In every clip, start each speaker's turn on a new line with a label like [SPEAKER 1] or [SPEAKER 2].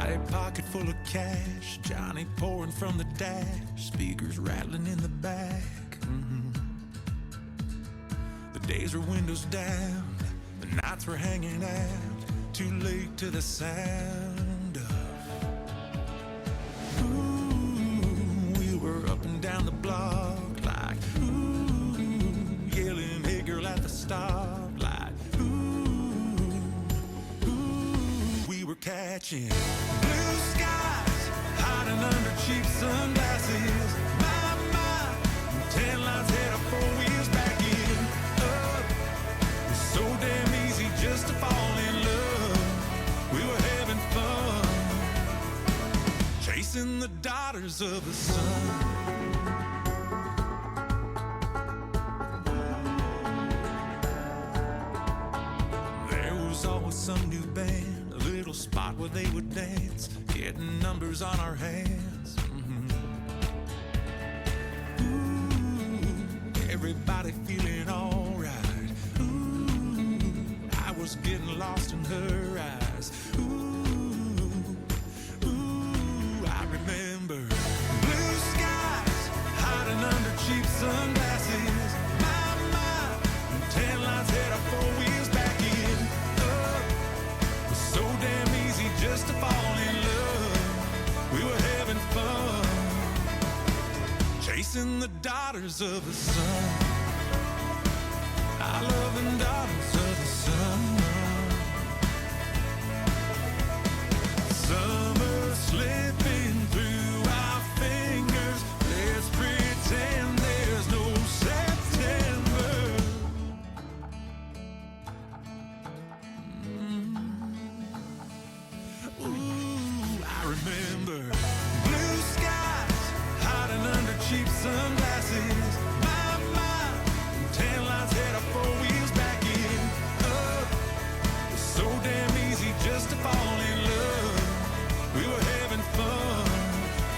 [SPEAKER 1] Friday pocket full of cash, Johnny pouring from the dash, speakers rattling in the back. The days were windows down, the nights were hanging out, too late to the sound of. Ooh, we were up and down the block like, ooh, yelling, hey girl at the stoplight. We were catching blue skies, hiding under cheap sunglasses. My, 10 lines head up, 4 wheels back in. Up, it's so damn easy just to fall in love. We were having fun, chasing the daughters of the sun. There was always some new band, a little spot where they would dance, getting numbers on our hands. Ooh, everybody feeling alright. Ooh, I was getting lost in her eyes. Ooh, I remember blue skies, hiding under cheap sunglasses. My, 10 lines head up, 4 wheels back in. So damn easy just to fall in love. We were having fun, chasing the daughters of the sun. Our loving daughters of the sun. Summer slipping through our fingers. Let's pretend there's no September. Ooh, I remember blue skies, hiding under cheap sunglasses. My, 10 lines head up, 4 wheels back in. Up, it's so damn easy just to fall in love. We were having fun,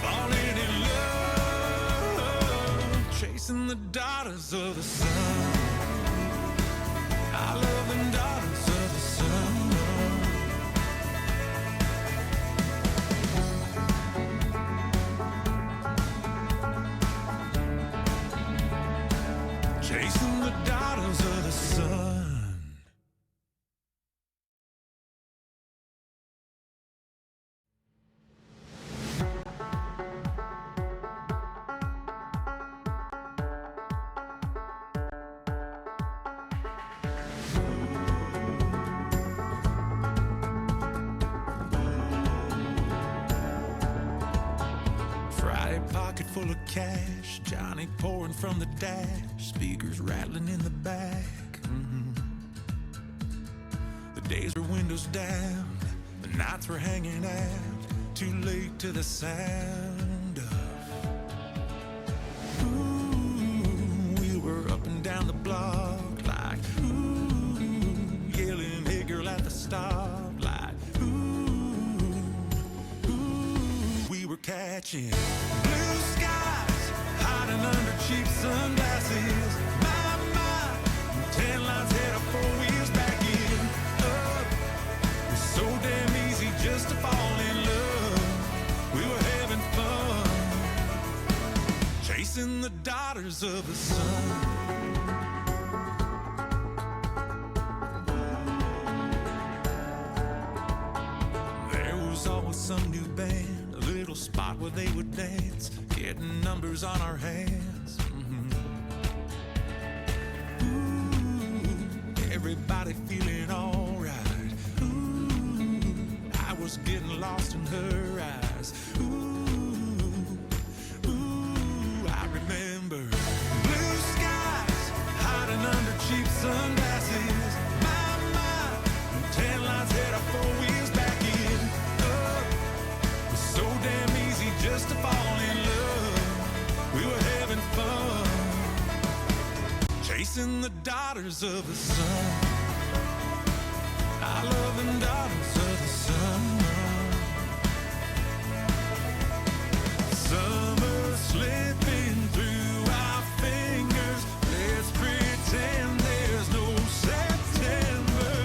[SPEAKER 1] falling in love, chasing the daughters of the sun. Our loving daughters of the sun. Chasing the daughters of the sun. Friday pocket full of cash, Johnny pouring from the dash, speakers rattling in the back. The days were windows down, the nights were hanging out, too late to the sound of. Ooh, we were up and down the block like, ooh, yelling, hey girl at the stoplight. We were catching blue skies, hiding under cheap sunglasses. My, 10 lines head up, 4 wheels back in. Up, it's so damn easy just to fall in love. We were having fun, chasing the daughters of the sun. There was always some new band, a little spot where they would dance, getting numbers on our hands. Ooh, everybody feeling alright. Ooh, I was getting lost in her eyes. Ooh, I remember blue skies, hiding under cheap sunglasses. My, 10 lines head up, 4 wheels back in. Up, it's so damn easy just to fall in love. We were having fun, chasing the daughters of the sun. Our loving daughters of the sun. Summer slipping through our fingers. Let's pretend there's no September.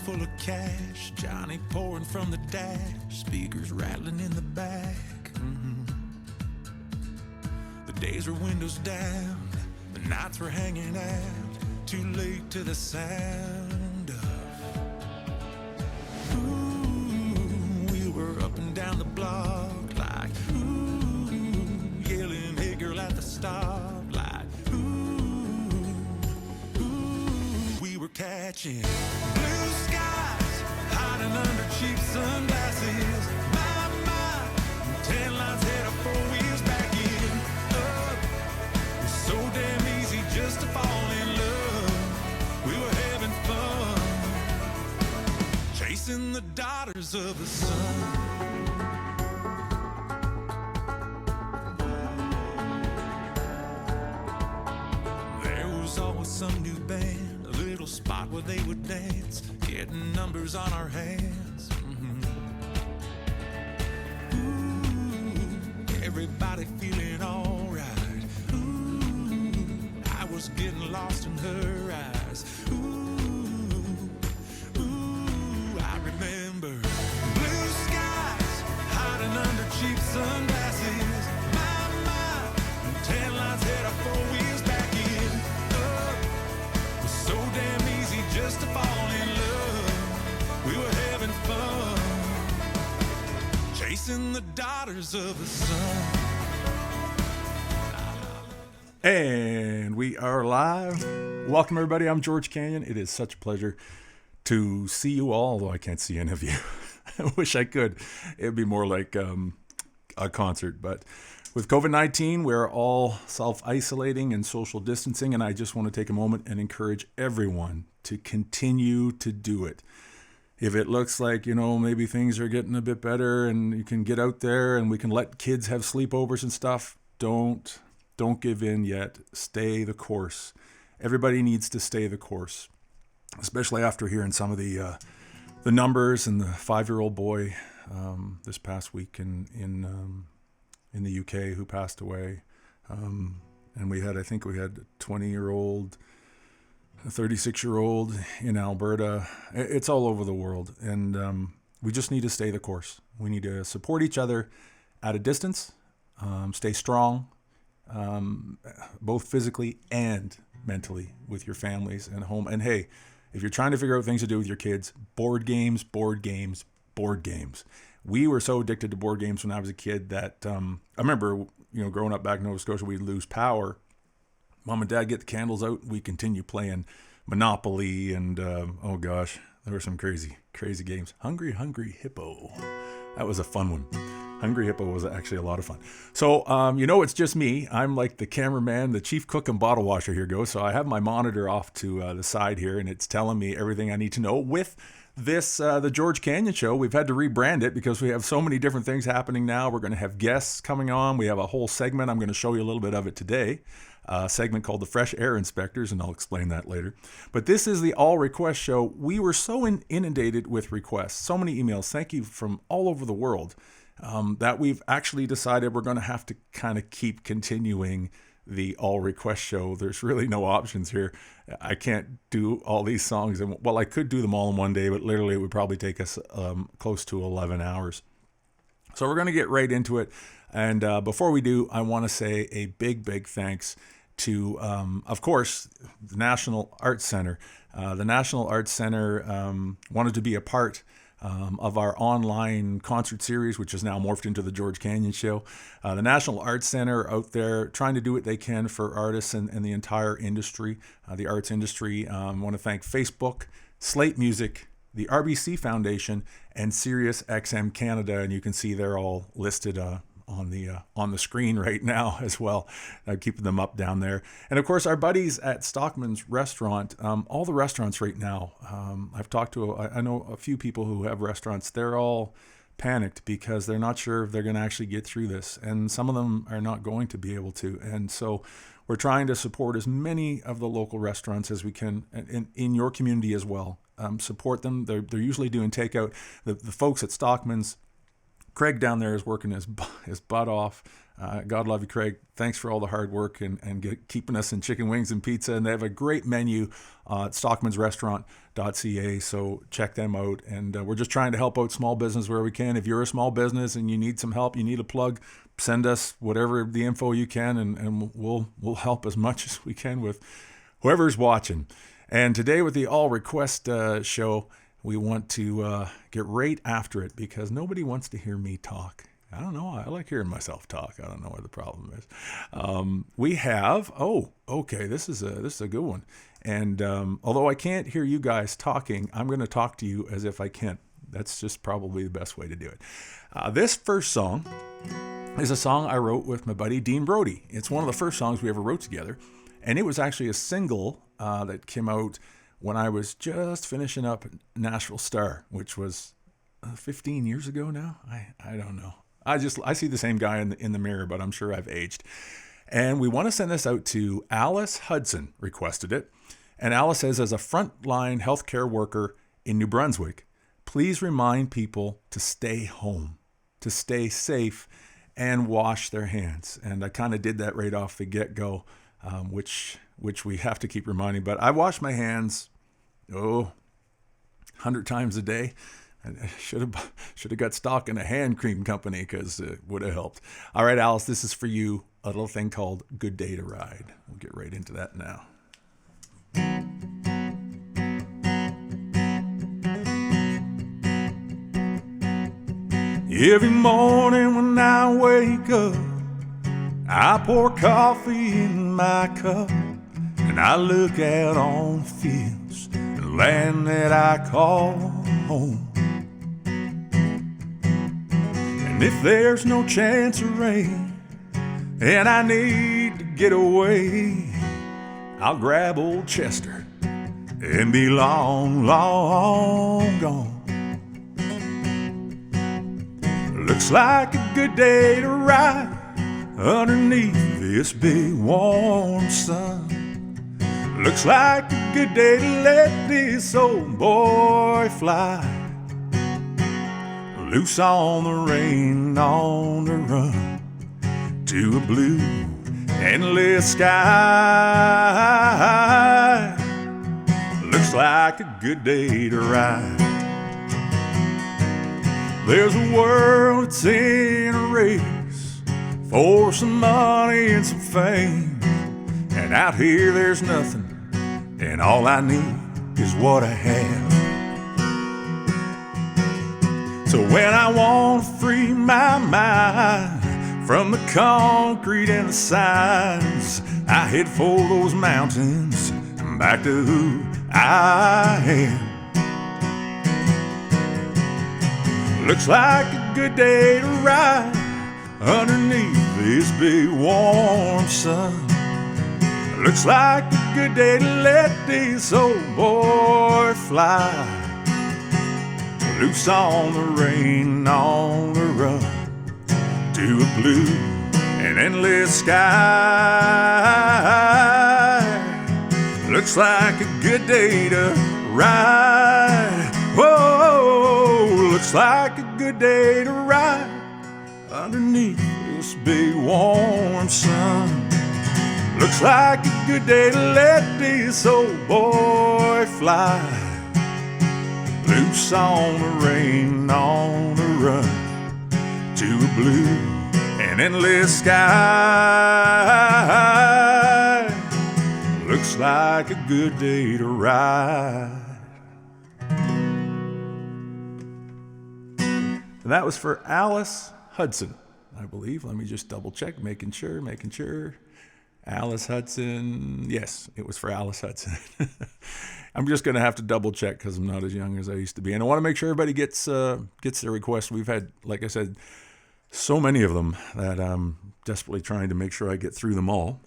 [SPEAKER 1] full of cash, Johnny pouring from the dash, speakers rattling in the back. The days were windows down, the nights were hanging out, too late to the sound of. Ooh, we were up and down the block like, ooh, yelling, hey girl at the stop, like, ooh, we were catching blue skies, hiding under cheap sunglasses. My, tan lines head up 4 wheels back in. Up, it was so damn easy just to fall in love. We were having fun, chasing the daughters of the sun. Always some new band, a little spot where they would dance, getting numbers on our hands. Ooh, everybody feeling alright. Ooh, I was getting lost in her eyes. Ooh, I remember blue skies, hiding under cheap sunglasses. My, tan lines head up 4 wheels back in. So damn easy just to fall in love. We were having fun, chasing the daughters of the sun.
[SPEAKER 2] And we are live. Welcome everybody, I'm George Canyon. It is such a pleasure to see you all, although I can't see any of you. I wish I could. It'd be more like a concert, but with COVID-19, we're all self-isolating and social distancing, and I just want to take a moment and encourage everyone to continue to do it. If it looks like, maybe things are getting a bit better and you can get out there and we can let kids have sleepovers and stuff, don't give in yet. Stay the course. Everybody needs to stay the course, especially after hearing some of the numbers and the 5-year-old boy this past week in the UK who passed away. And we had 20-year-old, a 36-year-old in Alberta. It's all over the world. And we just need to stay the course. We need to support each other at a distance, stay strong, both physically and mentally with your families and home. And hey, if you're trying to figure out things to do with your kids, board games. We were so addicted to board games when I was a kid that I remember, growing up back in Nova Scotia, we'd lose power. Mom and Dad get the candles out. We continue playing Monopoly and, oh gosh, there were some crazy games. Hungry Hippo. That was a fun one. Hungry Hippo was actually a lot of fun. So, it's just me. I'm like the cameraman, the chief cook and bottle washer here goes. So I have my monitor off to the side here, and it's telling me everything I need to know with this, the George Canyon Show. We've had to rebrand it because we have so many different things happening now. We're going to have guests coming on. We have a whole segment. I'm going to show you a little bit of it today. A segment called the Fresh Air Inspectors, and I'll explain that later. But this is the All Request Show. We were so inundated with requests, so many emails. Thank you from all over the world, that we've actually decided we're going to have to kind of keep continuing the All Request Show. There's really no options here. I can't do all these songs. And well, I could do them all in one day, but literally it would probably take us close to 11 hours. So we're going to get right into it. And before we do, I want to say a big thanks to, of course, the National Arts Center. The National Arts Center wanted to be a part of our online concert series, which is now morphed into the George Canyon Show. The National Arts Center out there trying to do what they can for artists and the entire industry, the arts industry. I want to thank Facebook, Slate Music, the RBC Foundation, and Sirius XM Canada, and you can see they're all listed on the screen right now as well. I'm keeping them up down there. And of course, our buddies at Stockman's Restaurant, all the restaurants right now, I've talked to, I know a few people who have restaurants, they're all panicked because they're not sure if they're going to actually get through this. And some of them are not going to be able to. And so we're trying to support as many of the local restaurants as we can in your community as well. Support them. They're usually doing takeout. The folks at Stockman's Craig down there is working his butt off. God love you, Craig. Thanks for all the hard work and keeping us in chicken wings and pizza. And they have a great menu at stockmansrestaurant.ca, so check them out. And we're just trying to help out small business where we can. If you're a small business and you need some help, you need a plug, send us whatever the info you can, and we'll help as much as we can with whoever's watching. And today with the All Request show, we want to get right after it because nobody wants to hear me talk. I don't know. I like hearing myself talk. I don't know where the problem is. We have, this is a good one. And although I can't hear you guys talking, I'm going to talk to you as if I can. That's just probably the best way to do it. This first song is a song I wrote with my buddy Dean Brody. It's one of the first songs we ever wrote together. And it was actually a single that came out when I was just finishing up Nashville Star, which was 15 years ago now. I don't know. I see the same guy in the mirror, but I'm sure I've aged. And we want to send this out to Alice Hudson, requested it. And Alice says, as a frontline healthcare worker in New Brunswick, please remind people to stay home, to stay safe, and wash their hands. And I kind of did that right off the get-go, which we have to keep reminding. But I wash my hands, 100 times a day. I should have got stock in a hand cream company because it would have helped. All right, Alice, this is for you, a little thing called Good Day to Ride. We'll get right into that now. Every morning when I wake up, I pour coffee in my cup, and I look out on the fields, the land that I call home. And if there's no chance of rain, and I need to get away, I'll grab old Chester and be long, long gone. Looks like a good day to ride underneath this big warm sun. Looks like a good day to let this old boy fly loose on the rain, on the run to a blue endless sky. Looks like a good day to ride. There's a world that's in a race for some money and some fame, and out here there's nothing, and all I need is what I have. So when I want to free my mind from the concrete and the signs, I head for those mountains, back to who I am. Looks like a good day to ride underneath this big warm sun. Looks like a good day to let this old boy fly loose on the rain, on the run to a blue and endless sky. Looks like a good day to ride. Whoa, looks like a good day to ride underneath this big warm sun. Looks like a good day to let this old boy fly loose on the rain, on the run to a blue and endless sky. Looks like a good day to ride. And that was for Alice Hudson, I believe. Let me just double check, making sure. Alice Hudson. Yes, it was for Alice Hudson. I'm just going to have to double check because I'm not as young as I used to be. And I want to make sure everybody gets their request. We've had, like I said, so many of them that I'm desperately trying to make sure I get through them all.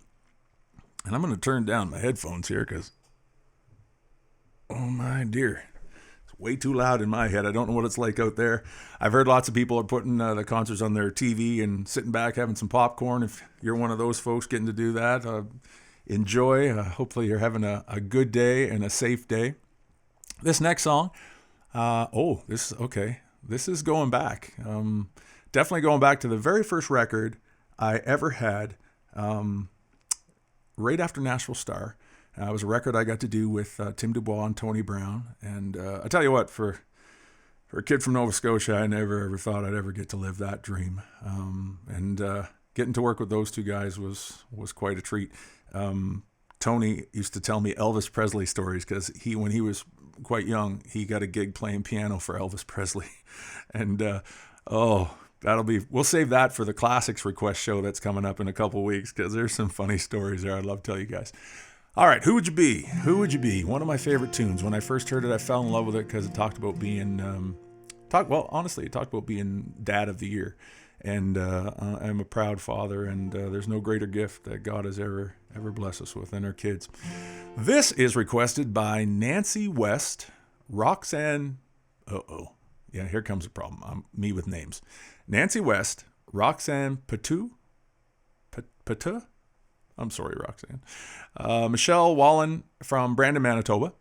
[SPEAKER 2] And I'm going to turn down my headphones here because, oh my dear, it's way too loud in my head. I don't know what it's like out there. I've heard lots of people are putting the concerts on their TV and sitting back having some popcorn. If you're one of those folks getting to do that, enjoy. Hopefully you're having a good day and a safe day. This next song, this is going back. definitely going back to the very first record I ever had, right after Nashville Star. It was a record I got to do with Tim Dubois and Tony Brown. And I tell you what, for a kid from Nova Scotia, I never ever thought I'd ever get to live that dream. And getting to work with those two guys was quite a treat. Tony used to tell me Elvis Presley stories because when he was quite young, he got a gig playing piano for Elvis Presley. And we'll save that for the Classics Request show that's coming up in a couple weeks, because there's some funny stories there I'd love to tell you guys. All right, Who Would You Be? Who Would You Be? One of my favorite tunes. When I first heard it, I fell in love with it because it talked about being, it talked about being Dad of the Year. And I'm a proud father, and there's no greater gift that God has ever blessed us with than our kids. This is requested by Nancy West, Roxanne. Yeah, here comes the problem. Me with names. Nancy West, Roxanne Patu. I'm sorry, Roxanne. Michelle Wallen from Brandon, Manitoba.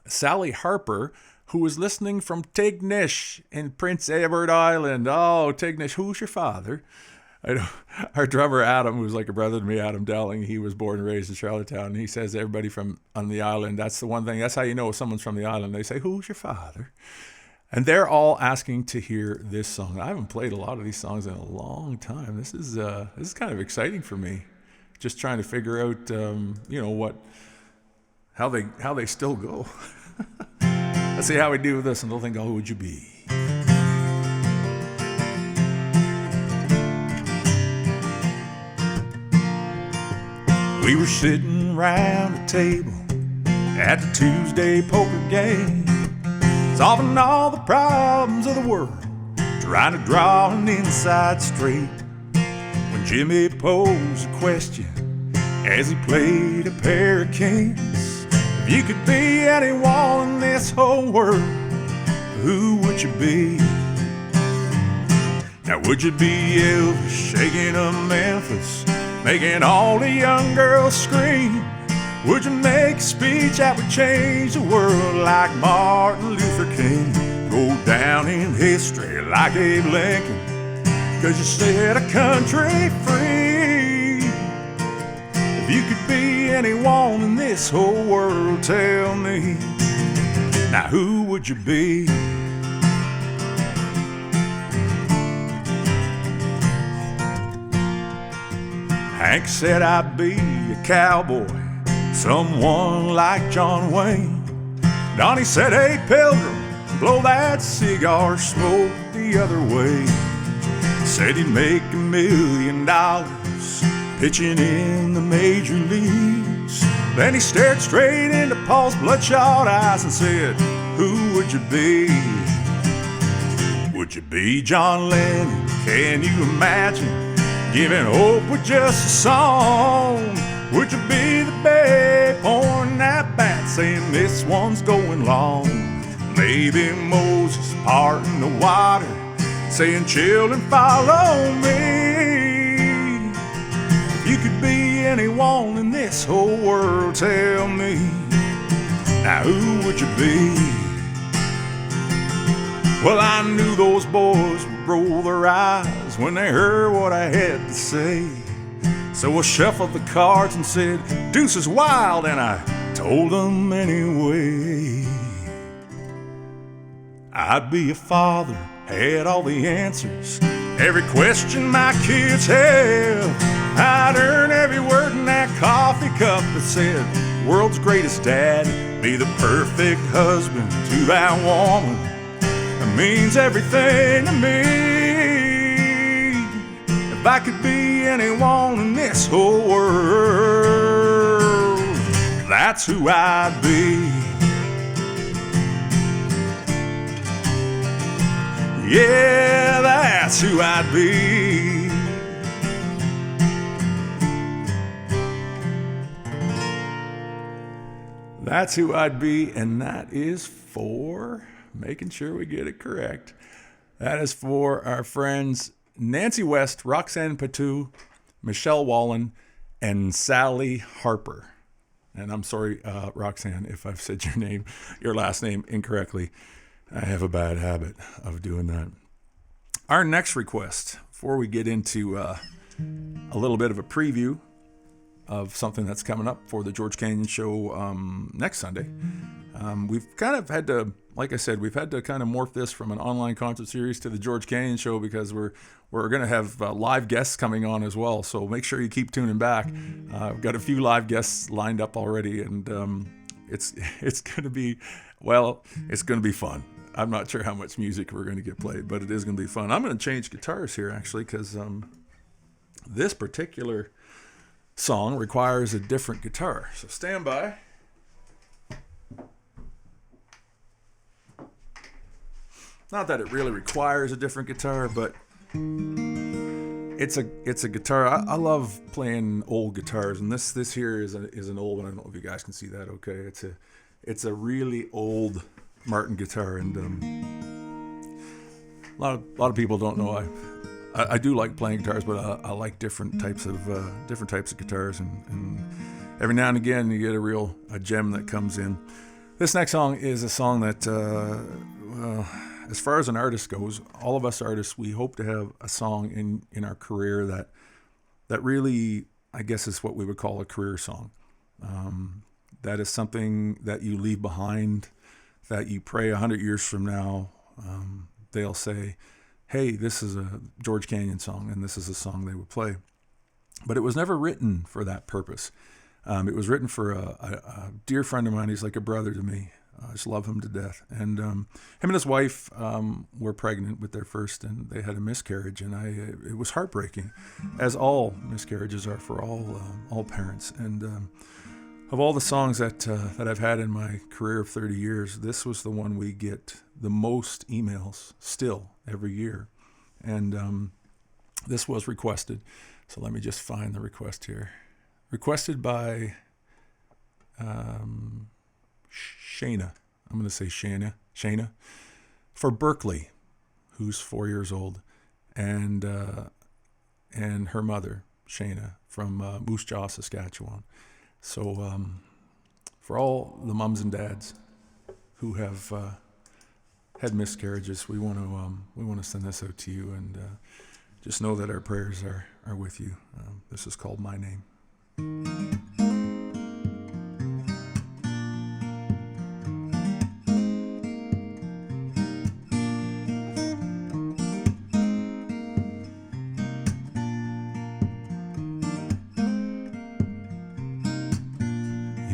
[SPEAKER 2] Sally Harper, who is listening from Tignish in Prince Edward Island. Oh, Tignish, who's your father? I know our drummer Adam, who's like a brother to me, Adam Dowling, he was born and raised in Charlottetown, and he says everybody on the island, that's the one thing, that's how you know if someone's from the island. They say, who's your father? And they're all asking to hear this song. I haven't played a lot of these songs in a long time. This is kind of exciting for me. Just trying to figure out, how they still go. Let's see how we do with this, and they'll think, oh, who would you be?
[SPEAKER 1] We were sitting round a table at the Tuesday poker game, solving all the problems of the world, trying to draw an inside straight. When Jimmy posed a question as he played a pair of kings, if you could be anyone in this whole world, who would you be? Now would you be Elvis shaking up Memphis, making all the young girls scream? Would you make a speech that would change the world like Martin Luther King? Go down in history like Abe Lincoln, 'cause you set a country free. If you could be anyone in this whole world, tell me, now who would you be? Hank said I'd be a cowboy, someone like John Wayne. Donnie said, hey Pilgrim, blow that cigar smoke the other way. Said he'd make $1 million pitching in the major leagues. Then he stared straight into Paul's bloodshot eyes and said, who would you be? Would you be John Lennon? Can you imagine giving hope with just a song? Would you be the babe pouring that bat, saying this one's going long? Maybe Moses parting the water, saying children follow me. If you could be anyone in this whole world, tell me, now who would you be? Well, I knew those boys would roll their eyes when they heard what I had to say. So I shuffled the cards and said, deuces wild, and I told them anyway. I'd be a father, had all the answers, every question my kids have. I'd earn every word in that coffee cup that said, world's greatest dad, be the perfect husband to that woman that means everything to me. If I could be anyone in this whole world, that's who I'd be. Yeah, that's who I'd be. That's who I'd be, and that is for making sure we get it correct. That is for our friends Nancy West, Roxanne Patu, Michelle Wallen, and Sally Harper. And I'm sorry, Roxanne, if I've said your last name incorrectly. I have a bad habit of doing that.
[SPEAKER 2] Our next request, before we get into a little bit of a preview of something that's coming up for the George Canyon Show next Sunday, we've kind of had to, like I said, we've had to kind of morph this from an online concert series to the George Canyon Show because we're going to have live guests coming on as well. So make sure you keep tuning back. We've got a few live guests lined up already, and it's going to be, well, it's going to be fun. I'm not sure how much music we're going to get played, but it is going to be fun. I'm going to change guitars here, actually, because this particular song requires a different guitar. So stand by. Not that it really requires a different guitar, but it's a guitar. I love playing old guitars, and this here is an old one. I don't know if you guys can see that. Okay, it's a really old Martin guitar, and a lot of people don't know I do like playing guitars, but I like different types of guitars, and every now and again you get a gem that comes in. This next song is a song that as far as an artist goes, all of us artists, we hope to have a song in our career that really, I guess, is what we would call a career song. That is something that you leave behind, that you pray 100 years from now, they'll say, hey, this is a George Canyon song, and this is a song they would play. But it was never written for that purpose. It was written for a dear friend of mine. He's like a brother to me. I just love him to death. And him and his wife were pregnant with their first, and they had a miscarriage. And it was heartbreaking, as all miscarriages are for all parents. And of all the songs that I've had in my career of 30 years, this was the one we get the most emails still every year. And this was requested. So let me just find the request here. Requested by Shayna. I'm going to say Shayna for Berkeley, who's 4 years old, and her mother, Shayna, from Moose Jaw, Saskatchewan. So for all the mums and dads who have had miscarriages, we want to send this out to you, and just know that our prayers are with you. This is called My Name.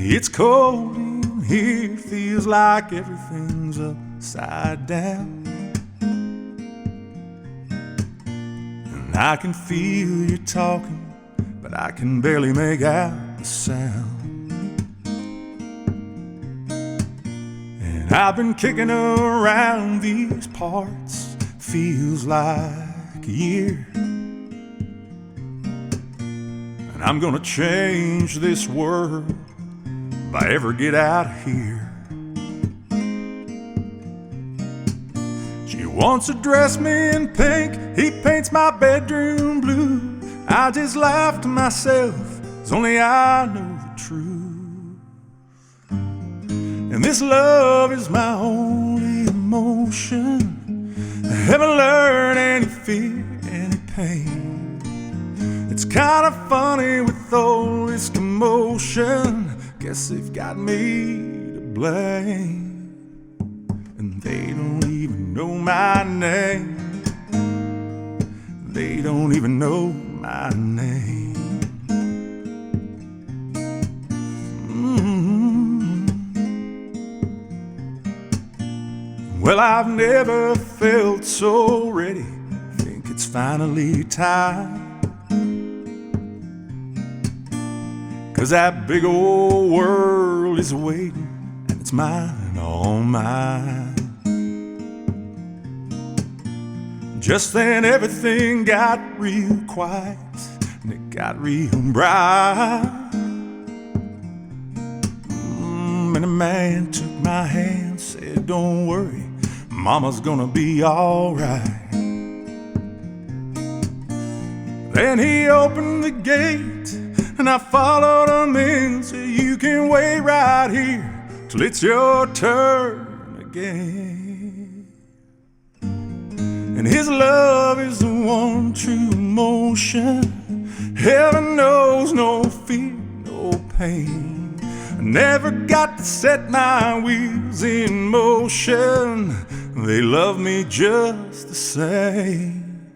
[SPEAKER 2] It's cold in here, feels like everything's upside down. And I can feel you talking, but I can barely make out the sound. And I've been kicking around these parts, feels like a year. And I'm gonna change this world if I ever get out of here. She wants to dress me in pink, he paints my bedroom blue. I just laugh to myself, 'cause only I know the truth. And this love is my only emotion. I haven't learned any fear, any pain. It's kind of funny with all this commotion. Guess they've got me to blame, and they don't even know my name. They don't even know my name. Well, I've never felt so ready. Think it's finally time. 'Cause that big old world is waiting, and it's mine, all mine. Just then everything got real quiet, and it got real bright. And a man took my hand, said, don't worry, Mama's gonna be alright. Then he opened the gate, and I followed him in, said, you can wait right here till it's your turn again. And
[SPEAKER 1] And his love is the one true emotion. Heaven knows no fear, no pain. I never got to set my wheels in motion. They love me just the same.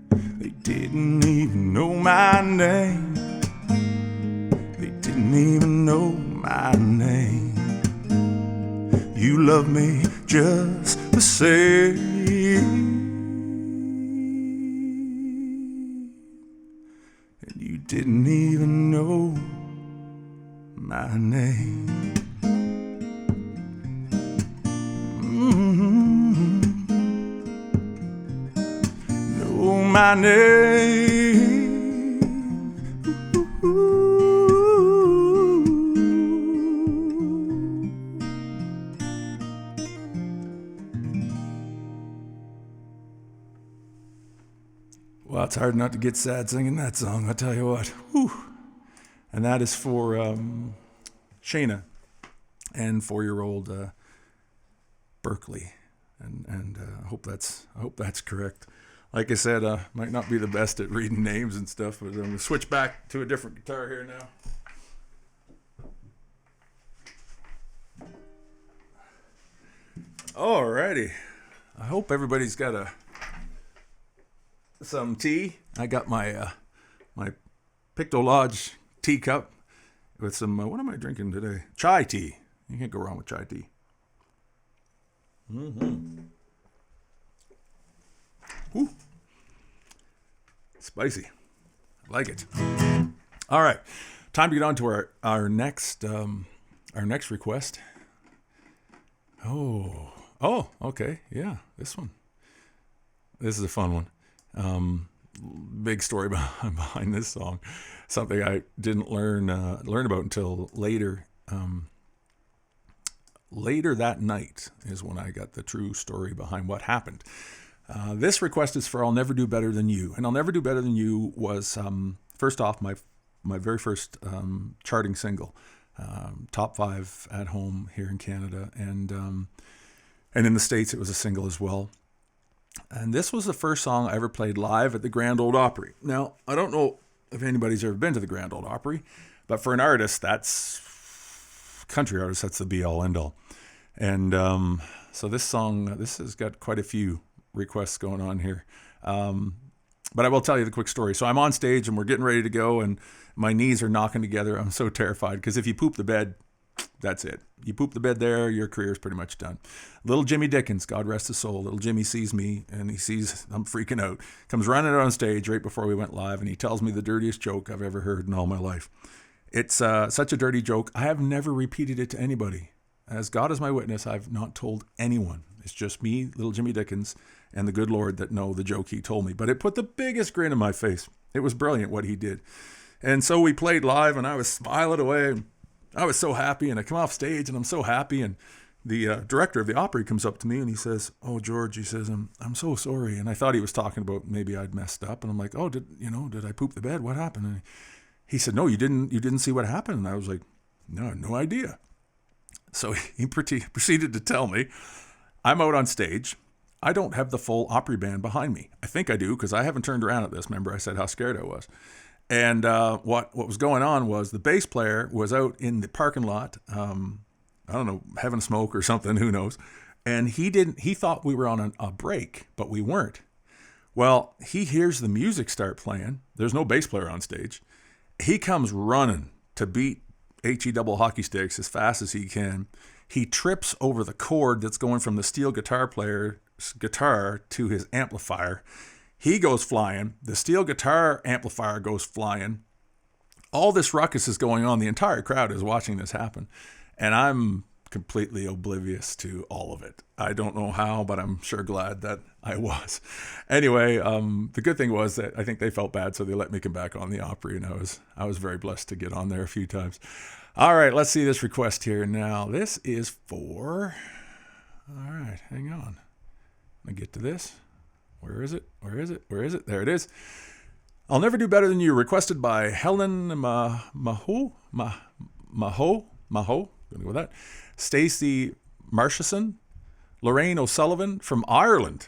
[SPEAKER 1] They didn't even know my name. They didn't even know my name. You love me just the same. And you didn't even know my name. Know my name. Well, it's hard not to get sad singing that song, I'll tell you what. Whew. And that is for Shayna and 4-year-old Berkeley. And I hope that's correct. Like I said, might not be the best at reading names and stuff, but I'm going to switch back to a different guitar here now. Alrighty. I hope everybody's got some tea. I got my my Picto Lodge teacup with some, what am I drinking today? Chai tea. You can't go wrong with chai tea. Ooh. Spicy. I like it. All right. Time to get on to our next request. Oh, okay. Yeah, this one. This is a fun one. Big story behind this song. Something I didn't learn about until later. Later that night is when I got the true story behind what happened. This request is for I'll Never Do Better Than You. And I'll Never Do Better Than You was, first off, my very first charting single. Top 5 at home here in Canada. And in the States, it was a single as well. And this was the first song I ever played live at the Grand Ole Opry. Now, I don't know if anybody's ever been to the Grand Ole Opry, but for an artist, country artist, that's the be-all, end-all. And so this song, this has got quite a few requests going on here. But I will tell you the quick story. So I'm on stage and we're getting ready to go and my knees are knocking together. I'm so terrified because if you poop the bed, that's it. You poop the bed there, your career is pretty much done. Little Jimmy Dickens, God rest his soul. Little Jimmy sees me and he sees I'm freaking out. Comes running out on stage right before we went live and he tells me the dirtiest joke I've ever heard in all my life. It's such a dirty joke. I have never repeated it to anybody. As God is my witness, I've not told anyone. It's just me, little Jimmy Dickens, and the good Lord that know the joke he told me. But it put the biggest grin on my face. It was brilliant what he did. And so we played live and I was smiling away. I was so happy and I come off stage and I'm so happy. And the director of the Opry comes up to me and he says, "Oh, George," he says, I'm so sorry. And I thought he was talking about maybe I'd messed up. And I'm like, "Oh, did I poop the bed? What happened?" And he said, "No, you didn't see what happened." And I was like, no idea. So he proceeded to tell me, I'm out on stage. I don't have the full Opry band behind me. I think I do because I haven't turned around at this. Remember, I said how scared I was. And what was going on was the bass player was out in the parking lot, I don't know, having a smoke or something, who knows. And he thought we were on a break, but we weren't. Well, he hears the music start playing. There's no bass player on stage. He comes running to beat HE double hockey sticks as fast as he can. He trips over the cord that's going from the steel guitar player's guitar to his amplifier. He goes flying. The steel guitar amplifier goes flying. All this ruckus is going on. The entire crowd is watching this happen. And I'm completely oblivious to all of it. I don't know how, but I'm sure glad that I was. Anyway, the good thing was that I think they felt bad, so they let me come back on the Opry, and I was very blessed to get on there a few times. All right, let's see this request here now. This is for... All right, hang on. Let me get to this. Where is it? There it is. I'll Never Do Better Than You, requested by Helen Maho. Gonna go with that. Stacey Marchison, Lorraine O'Sullivan from Ireland.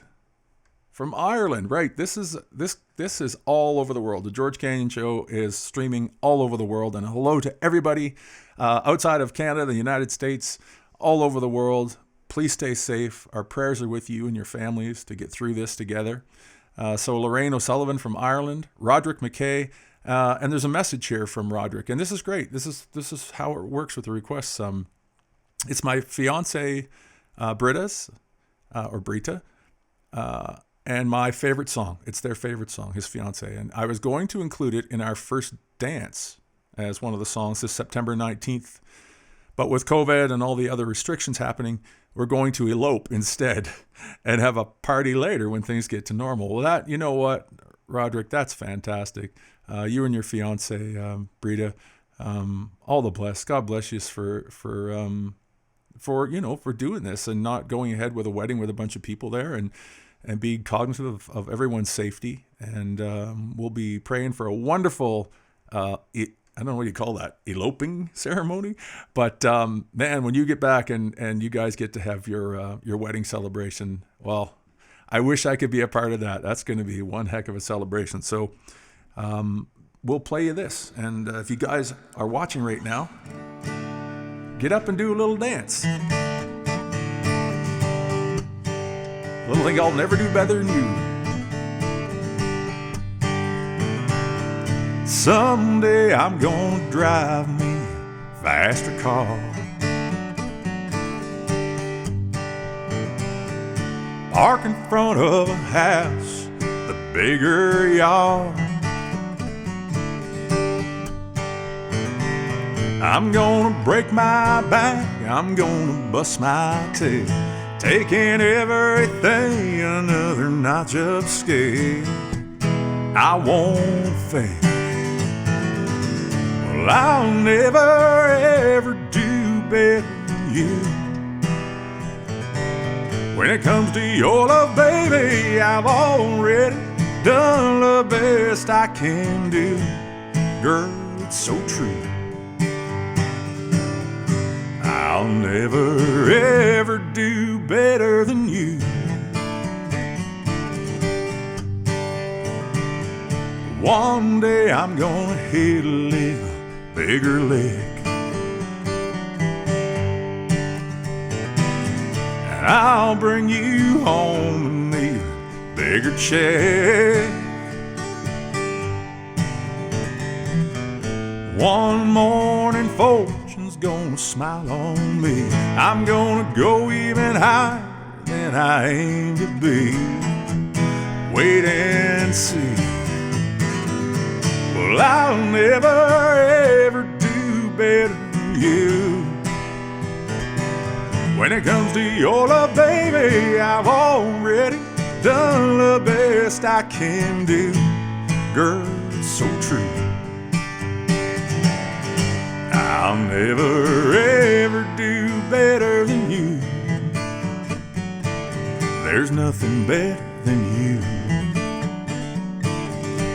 [SPEAKER 2] from Ireland. Right. This is all over the world. The George Canyon Show is streaming all over the world. And hello to everybody outside of Canada, the United States, all over the world. Please stay safe. Our prayers are with you and your families to get through this together. So Lorraine O'Sullivan from Ireland, Roderick McKay, and there's a message here from Roderick. And this is great. This is how it works with the requests. It's my fiance, Britta's, or Brita, and my favorite song. It's their favorite song, his fiance. And I was going to include it in our first dance as one of the songs this September 19th. But with COVID and all the other restrictions happening, we're going to elope instead and have a party later when things get to normal. Well, that, you know what, Roderick, that's fantastic. You and your fiance, Brita, all the bless. God bless you for doing this and not going ahead with a wedding with a bunch of people there and being cognizant of everyone's safety. And we'll be praying for a wonderful, I don't know what you call that, eloping ceremony. But man, when you get back and you guys get to have your wedding celebration, well, I wish I could be a part of that. That's going to be one heck of a celebration. So we'll play you this. And if you guys are watching right now, get up and do a little dance. A little thing I'll never do better than you. Someday I'm gonna drive me a faster car. Park in front of a house, the bigger yard. I'm gonna break my back, I'm gonna bust my tail, taking everything another notch up scale. I won't fail. Well, I'll never ever do better than you. When it comes to your love, baby, I've already done the best I can do. Girl, it's so true. I'll never ever do better than you. One day I'm gonna hit a little bigger lick, and I'll bring you home an even bigger check. One morning fortune's gonna smile on me. I'm gonna go even higher than I aim to be. Wait and see. Well, I'll never ever do better than you. When it comes to your love, baby, I've already done the best I can do. Girl, it's so true. I'll never ever do better than you. There's nothing better than you.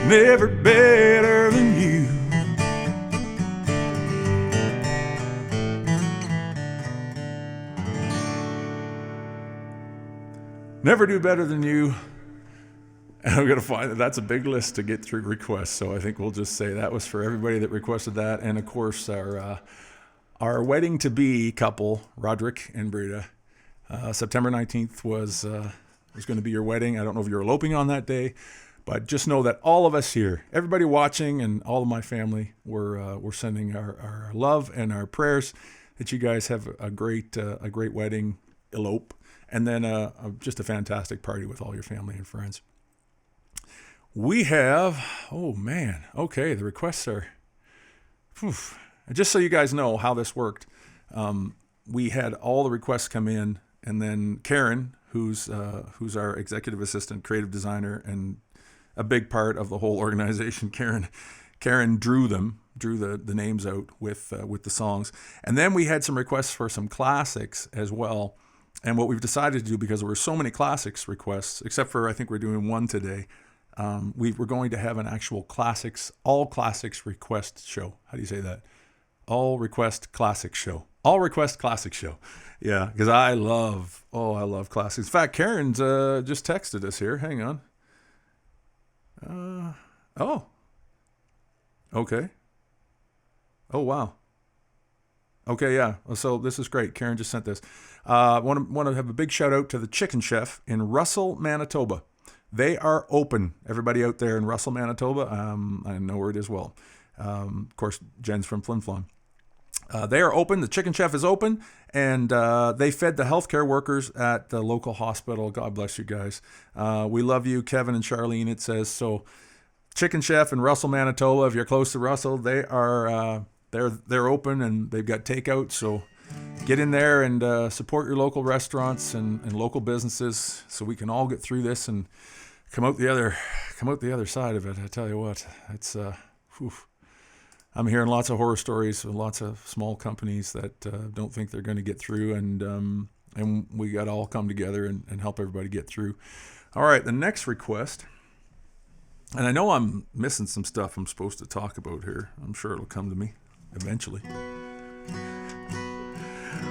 [SPEAKER 2] Never better than you. Never do better than you. And I'm going to find that that's a big list to get through requests. So I think we'll just say that was for everybody that requested that. And of course, our wedding to be couple, Roderick and Brita, September 19th was going to be your wedding. I don't know if you're eloping on that day, but just know that all of us here, everybody watching and all of my family, we're sending our love and our prayers that you guys have a great wedding, elope, and then just a fantastic party with all your family and friends. We have, oh man, okay, the requests are, just so you guys know how this worked, we had all the requests come in, and then Karen, who's our executive assistant, creative designer, and a big part of the whole organization, Karen drew the names out with the songs. And then we had some requests for some classics as well. And what we've decided to do, because there were so many classics requests, except for I think we're doing one today, we're going to have an actual all classics request show. How do you say that? All Request Classic Show. All Request Classic Show. Yeah, because I love classics. In fact, Karen's just texted us here. Hang on. Oh. Okay. Oh, wow. Okay, yeah. So this is great. Karen just sent this. Want to have a big shout out to the Chicken Chef in Russell, Manitoba. They are open. Everybody out there in Russell, Manitoba, I know where it is well. Of course, Jen's from Flin Flon. They are open. The Chicken Chef is open, and they fed the healthcare workers at the local hospital. God bless you guys. We love you, Kevin and Charlene. It says so. Chicken Chef in Russell, Manitoba. If you're close to Russell, they are they're open and they've got takeout. So get in there and support your local restaurants and local businesses, so we can all get through this and come out the other side of it. I tell you what, it's I'm hearing lots of horror stories with lots of small companies that don't think they're going to get through, and we got to all come together and help everybody get through. All right, the next request, and I know I'm missing some stuff I'm supposed to talk about here. I'm sure it'll come to me eventually.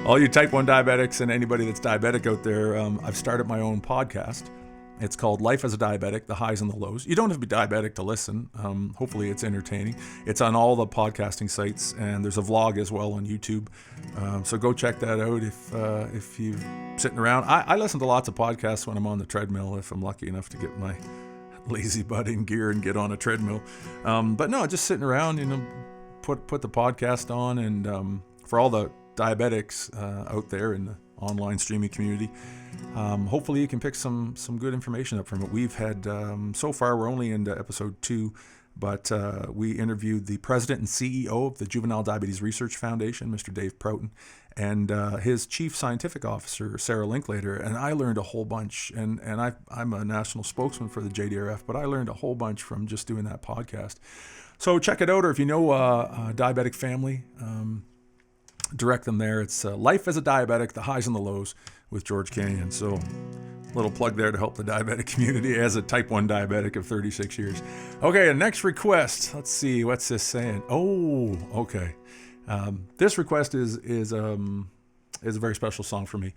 [SPEAKER 2] All you type 1 diabetics and anybody that's diabetic out there, I've started my own podcast. It's called Life as a Diabetic, The Highs and the Lows. You don't have to be diabetic to listen. Hopefully it's entertaining. It's on all the podcasting sites, and there's a vlog as well on YouTube. So go check that out if you're sitting around. I listen to lots of podcasts when I'm on the treadmill, if I'm lucky enough to get my lazy butt in gear and get on a treadmill. But no, just sitting around, put the podcast on, and for all the diabetics out there in the online streaming community, hopefully you can pick some good information up from it. We've had so far, we're only into episode 2, but we interviewed the president and CEO of the Juvenile Diabetes Research Foundation, Mr. Dave Prouton, and his chief scientific officer, Sarah Linklater, and I learned a whole bunch, and I'm a national spokesman for the JDRF, but I learned a whole bunch from just doing that podcast. So check it out, or if you know a diabetic family, direct them there. It's Life as a Diabetic, The Highs and the Lows with George Canyon. So little plug there to help the diabetic community as a type 1 diabetic of 36 years. Okay, the next request. Let's see, what's this saying? Oh, okay. This request is a very special song for me.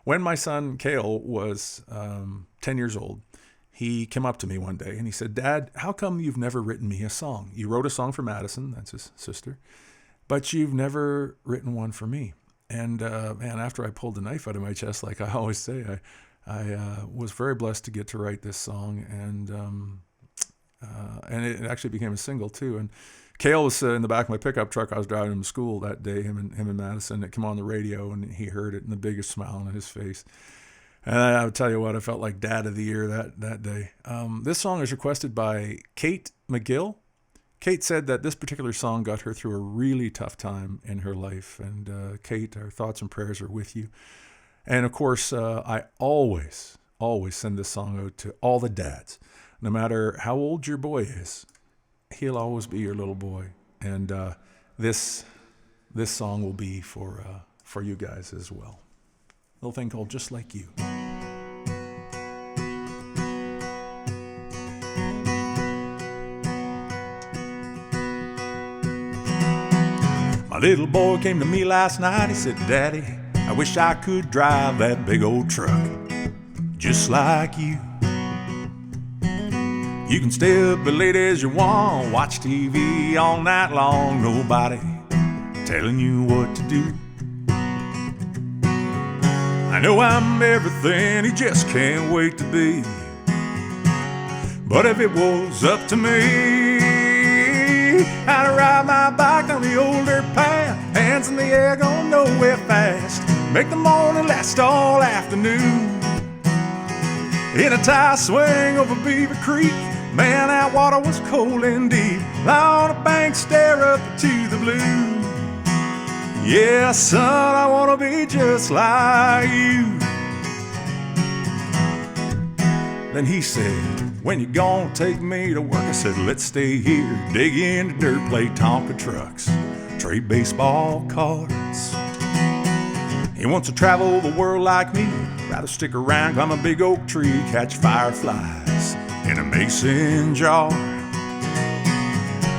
[SPEAKER 2] When my son Cale was 10 years old, he came up to me one day and he said, "Dad, how come you've never written me a song? You wrote a song for Madison," that's his sister, "but you've never written one for me." And man, after I pulled the knife out of my chest, like I always say, I was very blessed to get to write this song, and it actually became a single too. And Cale was in the back of my pickup truck. I was driving him to school that day, him and Madison. It came on the radio, and he heard it, and the biggest smile on his face. And I would tell you what, I felt like Dad of the Year that day. This song is requested by Kate McGill. Kate said that this particular song got her through a really tough time in her life. And Kate, our thoughts and prayers are with you. And of course, I always send this song out to all the dads. No matter how old your boy is, he'll always be your little boy. And this song will be for you guys as well. A little thing called Just Like You. My little boy came to me last night. He said, "Daddy, I wish I could drive that big old truck just like you. You can stay up as late as you want, watch TV all night long, nobody telling you what to do. I know I'm everything he just can't wait to be. But if it was up to me, I'd ride my bike on the old dirt path, hands in the air, going nowhere fast, make the morning last all afternoon. In a tire swing over Beaver Creek, man, that water was cold and deep. On a bank, stare up to the blue. Yeah, son, I wanna be just like you." Then he said, "When you gonna take me to work?" I said, "Let's stay here, dig in the dirt, play Tonka trucks, trade baseball cards. He wants to travel the world like me, rather stick around, climb a big oak tree, catch fireflies in a mason jar.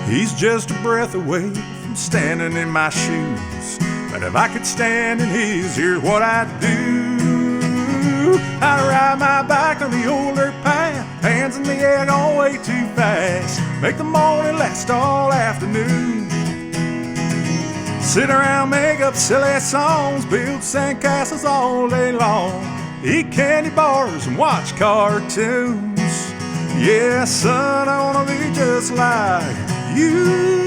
[SPEAKER 2] He's just a breath away from standing in my shoes. But if I could stand in his, here's what I'd do. I'd ride my bike on the old dirt path, hands in the air going way too fast, make the morning last all afternoon. Sit around, make up silly songs, build sandcastles all day long, eat candy bars and watch cartoons. Yeah, son, I wanna be just like you.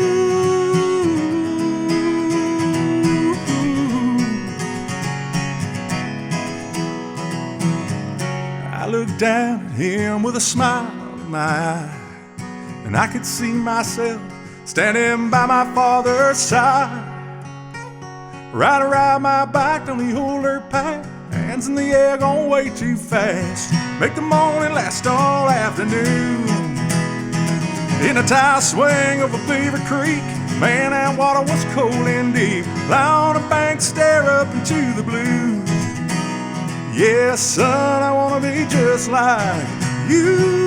[SPEAKER 2] I looked down at him with a smile in my eye, and I could see myself standing by my father's side. Ride my bike down the old dirt path, hands in the air going way too fast, make the morning last all afternoon. In a tide swing of a beaver creek, man, that water was cold and deep. Lie on a bank, stare up into the blue. Yeah, son, I wanna be just like you.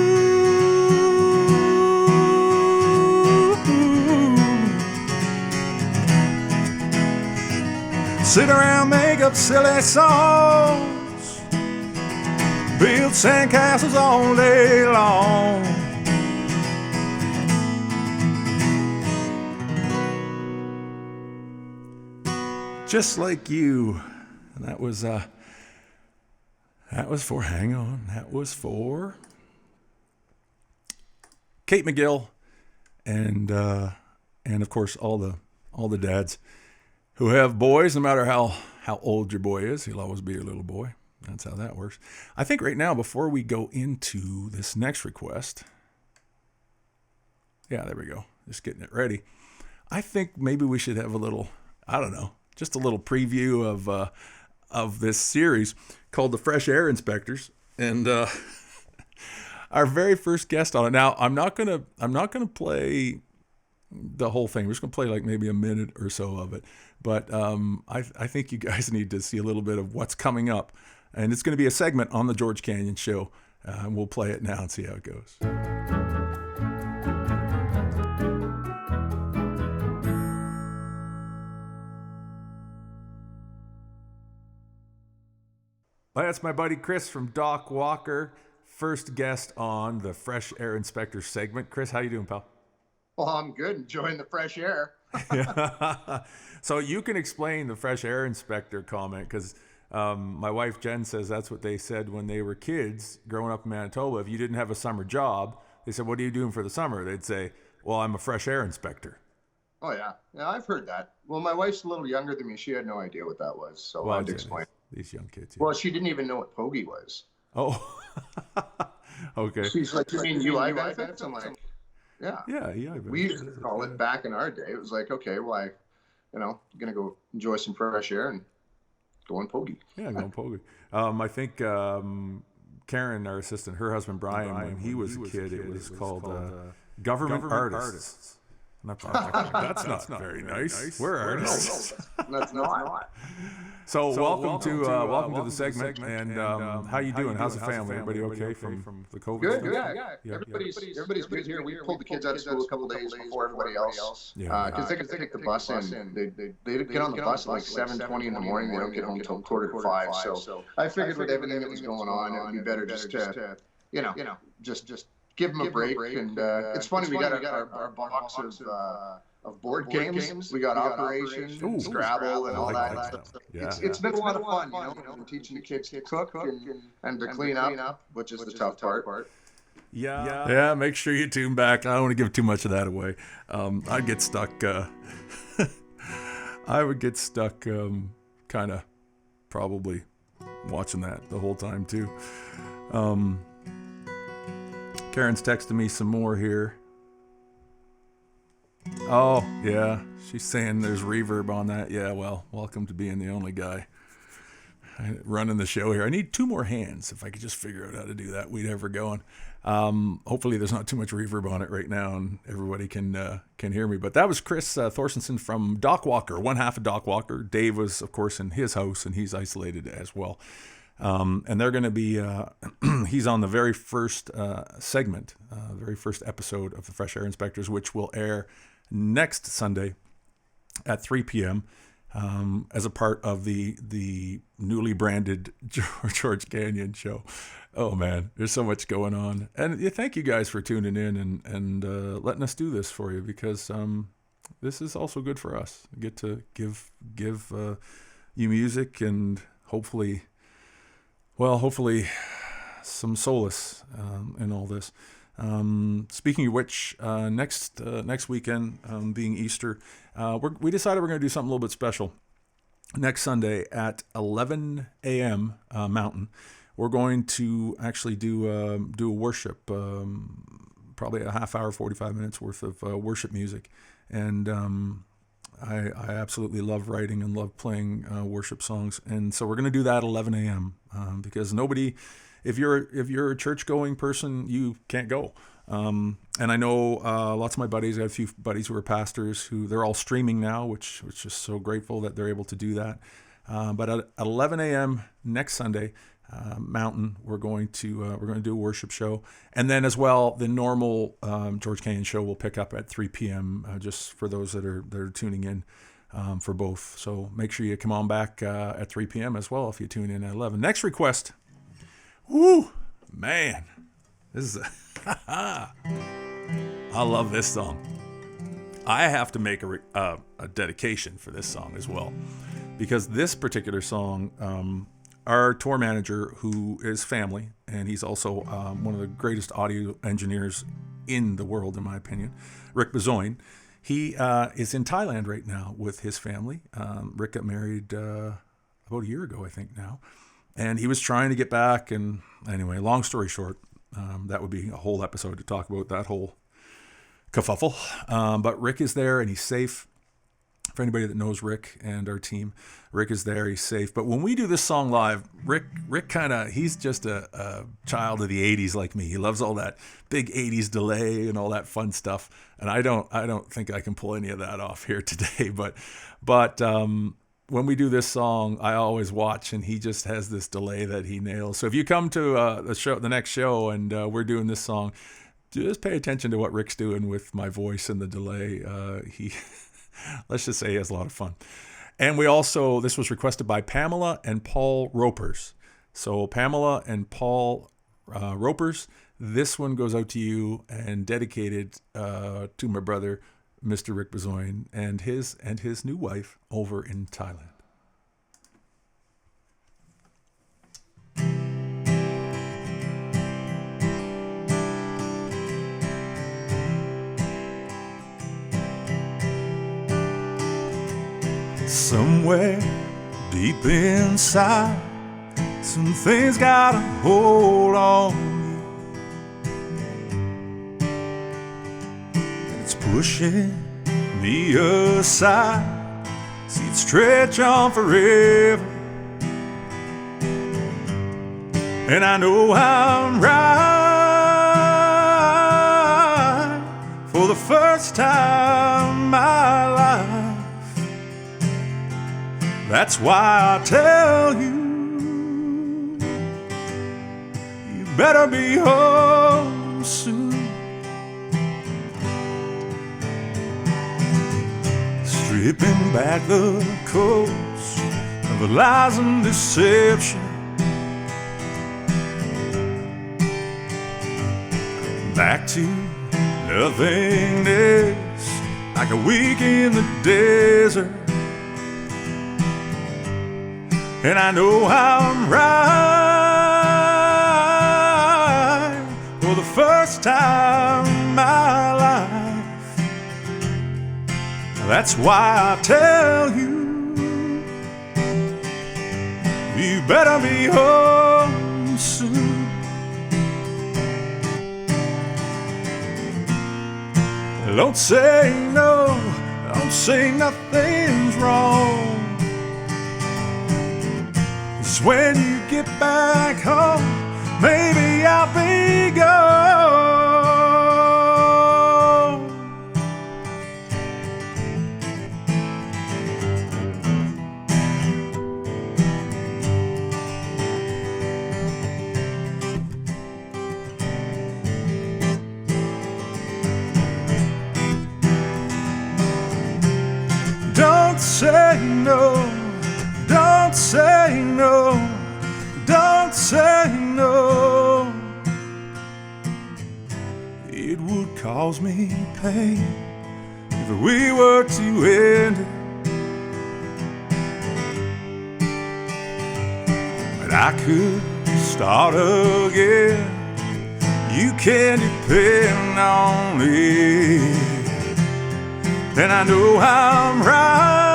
[SPEAKER 2] Sit around, make up silly songs, build sandcastles all day long. Just like you. And that was for, hang on, that was for Kate McGill and of course all the dads who have boys. No matter how old your boy is, he'll always be your little boy. That's how that works. I think right now, before we go into this next request, yeah, there we go, just getting it ready, I think maybe we should have a little, I don't know, just a little preview of this series called The Fresh Air Inspectors, and our very first guest on it. Now, I'm not gonna play the whole thing. We're just gonna play like maybe a minute or so of it, but I think you guys need to see a little bit of what's coming up, and it's going to be a segment on the George Canyon Show. And we'll play it now and see how it goes. Well, that's my buddy Chris from Doc Walker, first guest on the Fresh Air Inspector segment. Chris, how you doing, pal?
[SPEAKER 3] Well, I'm good, enjoying the fresh air.
[SPEAKER 2] Yeah. So you can explain the Fresh Air Inspector comment, because my wife Jen says that's what they said when they were kids growing up in Manitoba. If you didn't have a summer job, they said, "What are you doing for the summer?" They'd say, "Well, I'm a fresh air inspector."
[SPEAKER 3] Oh, yeah. Yeah, I've heard that. Well, my wife's a little younger than me. She had no idea what that was, so I had to explain.
[SPEAKER 2] These young kids. Yeah.
[SPEAKER 3] Well, she didn't even know what Pogie was.
[SPEAKER 2] Oh, okay.
[SPEAKER 3] She's like, "You mean UI benefits?" I'm like, yeah.
[SPEAKER 2] Yeah.
[SPEAKER 3] We used to call it back in our day. It was like, okay, well, gonna go enjoy some fresh air and go on Pogie.
[SPEAKER 2] Yeah, go on Pogie. I think Karen, our assistant, her husband Brian, when he was a kid, it was called Government Artists. That's not very nice. We're artists.
[SPEAKER 3] No, that's not.
[SPEAKER 2] So welcome to the segment. And how you doing? How's the family? Everybody okay from the COVID?
[SPEAKER 3] Good. Yeah. Everybody's good here. We pulled the kids out of school a couple days before everybody else. Because they could take the bus in. They get on the bus at like 7:20 in the morning. They don't get home until 4:45. So I figured with everything that was going on, it would be better just to, just give them a break. And it's funny, we got our box of board games. We got Operation, Scrabble, and all that stuff.
[SPEAKER 2] Yeah,
[SPEAKER 3] it's been a lot of fun, and teaching the kids to cook and to clean up, which is the tough part.
[SPEAKER 2] Yeah. Make sure you tune back. I don't want to give too much of that away. I'd get stuck. I would get stuck, kind of probably watching that the whole time too. Karen's texting me some more here. Oh, yeah. She's saying there's reverb on that. Yeah, well, welcome to being the only guy running the show here. I need 2 more hands. If I could just figure out how to do that, we'd have her going. Hopefully there's not too much reverb on it right now and everybody can hear me. But that was Chris Thorstensen from Doc Walker, one half of Doc Walker. Dave was, of course, in his house, and he's isolated as well. And they're going to be, he's on the very first segment, very first episode of the Fresh Air Inspectors, which will air next Sunday at 3 p.m. As a part of the newly branded George Canyon show. Oh man, there's so much going on, and thank you guys for tuning in and letting us do this for you, because this is also good for us. I get to give you music and hopefully some solace in all this. Speaking of which, next weekend, being Easter, we decided we're going to do something a little bit special. Next Sunday at 11 a.m. Mountain, we're going to actually do a worship, probably a half hour, 45 minutes worth of worship music, and I absolutely love writing and love playing worship songs, and so we're going to do that at 11 a.m. Because nobody. If you're a church-going person, you can't go. And I know lots of my buddies. I have a few buddies who are pastors who they're all streaming now, which is so grateful that they're able to do that. But at 11 a.m. next Sunday, Mountain, we're going to do a worship show, and then as well the normal George Canyon show will pick up at 3 p.m. Just for those that are tuning in for both. So make sure you come on back at 3 p.m. as well if you tune in at 11. Next request. Woo, man, this is I love this song. I have to make a dedication for this song as well, because this particular song, our tour manager, who is family, and he's also one of the greatest audio engineers in the world, in my opinion, Rick Bezoin, he is in Thailand right now with his family. Rick got married about a year ago, I think now. And he was trying to get back, and anyway, long story short, that would be a whole episode to talk about that whole kerfuffle. But Rick is there, and he's safe. For anybody that knows Rick and our team, Rick is there, he's safe. But when we do this song live, Rick he's just a child of the 80s like me. He loves all that big 80s delay and all that fun stuff. And I don't think I can pull any of that off here today. But when we do this song, I always watch, and he just has this delay that he nails. So if you come to the next show, and we're doing this song, just pay attention to what Rick's doing with my voice and the delay. Let's just say he has a lot of fun. And this was requested by Pamela and Paul Ropers. So Pamela and Paul Ropers, this one goes out to you and dedicated to my brother, Mr. Rick Bezoin, and his new wife over in Thailand.
[SPEAKER 1] Somewhere deep inside, some things got a hold on me. It's pushing me aside, see it stretch on forever. And I know I'm right for the first time in my life. That's why I tell you, you better be home soon. Stripping back the coats of lies and deception, back to nothingness, like a week in the desert. And I know I'm right for the first time in my life. That's why I tell you, you better be home soon. Don't say no, don't say nothing's wrong. When you get back home, maybe I'll be gone. Don't
[SPEAKER 2] Don't say no, don't say no, don't say no. It would cause me pain if we were to end it. But I could start again. You can depend on me. Then I know I'm right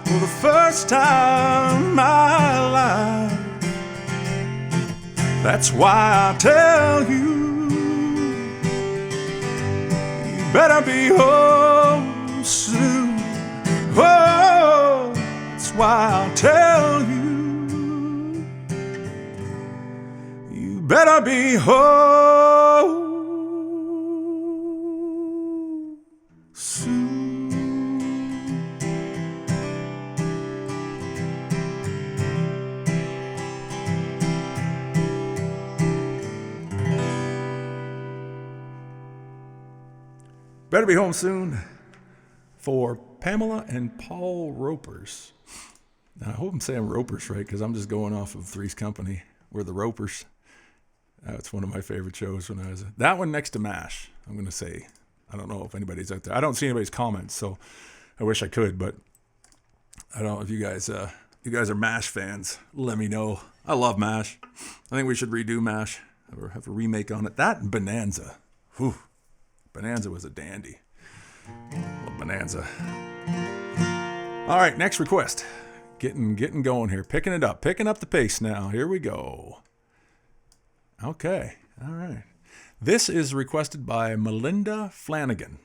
[SPEAKER 2] for the first time in my life. That's why I tell you, you better be home soon. Oh, that's why I tell you, you better be home soon. Better be home soon for Pamela and Paul Ropers. Now, I hope I'm saying Ropers right, because I'm just going off of Three's Company. We're the Ropers. That's one of my favorite shows when I was... That one next to MASH, I'm going to say. I don't know if anybody's out there. I don't see anybody's comments, so I wish I could, but I don't know if you guys are MASH fans. Let me know. I love MASH. I think we should redo MASH or have a remake on it. That and Bonanza. Whew. Bonanza was a dandy. Love Bonanza. All right, next request. Getting going here. Picking it up. Picking up the pace now. Here we go. Okay. All right. This is requested by Melinda Flanagan.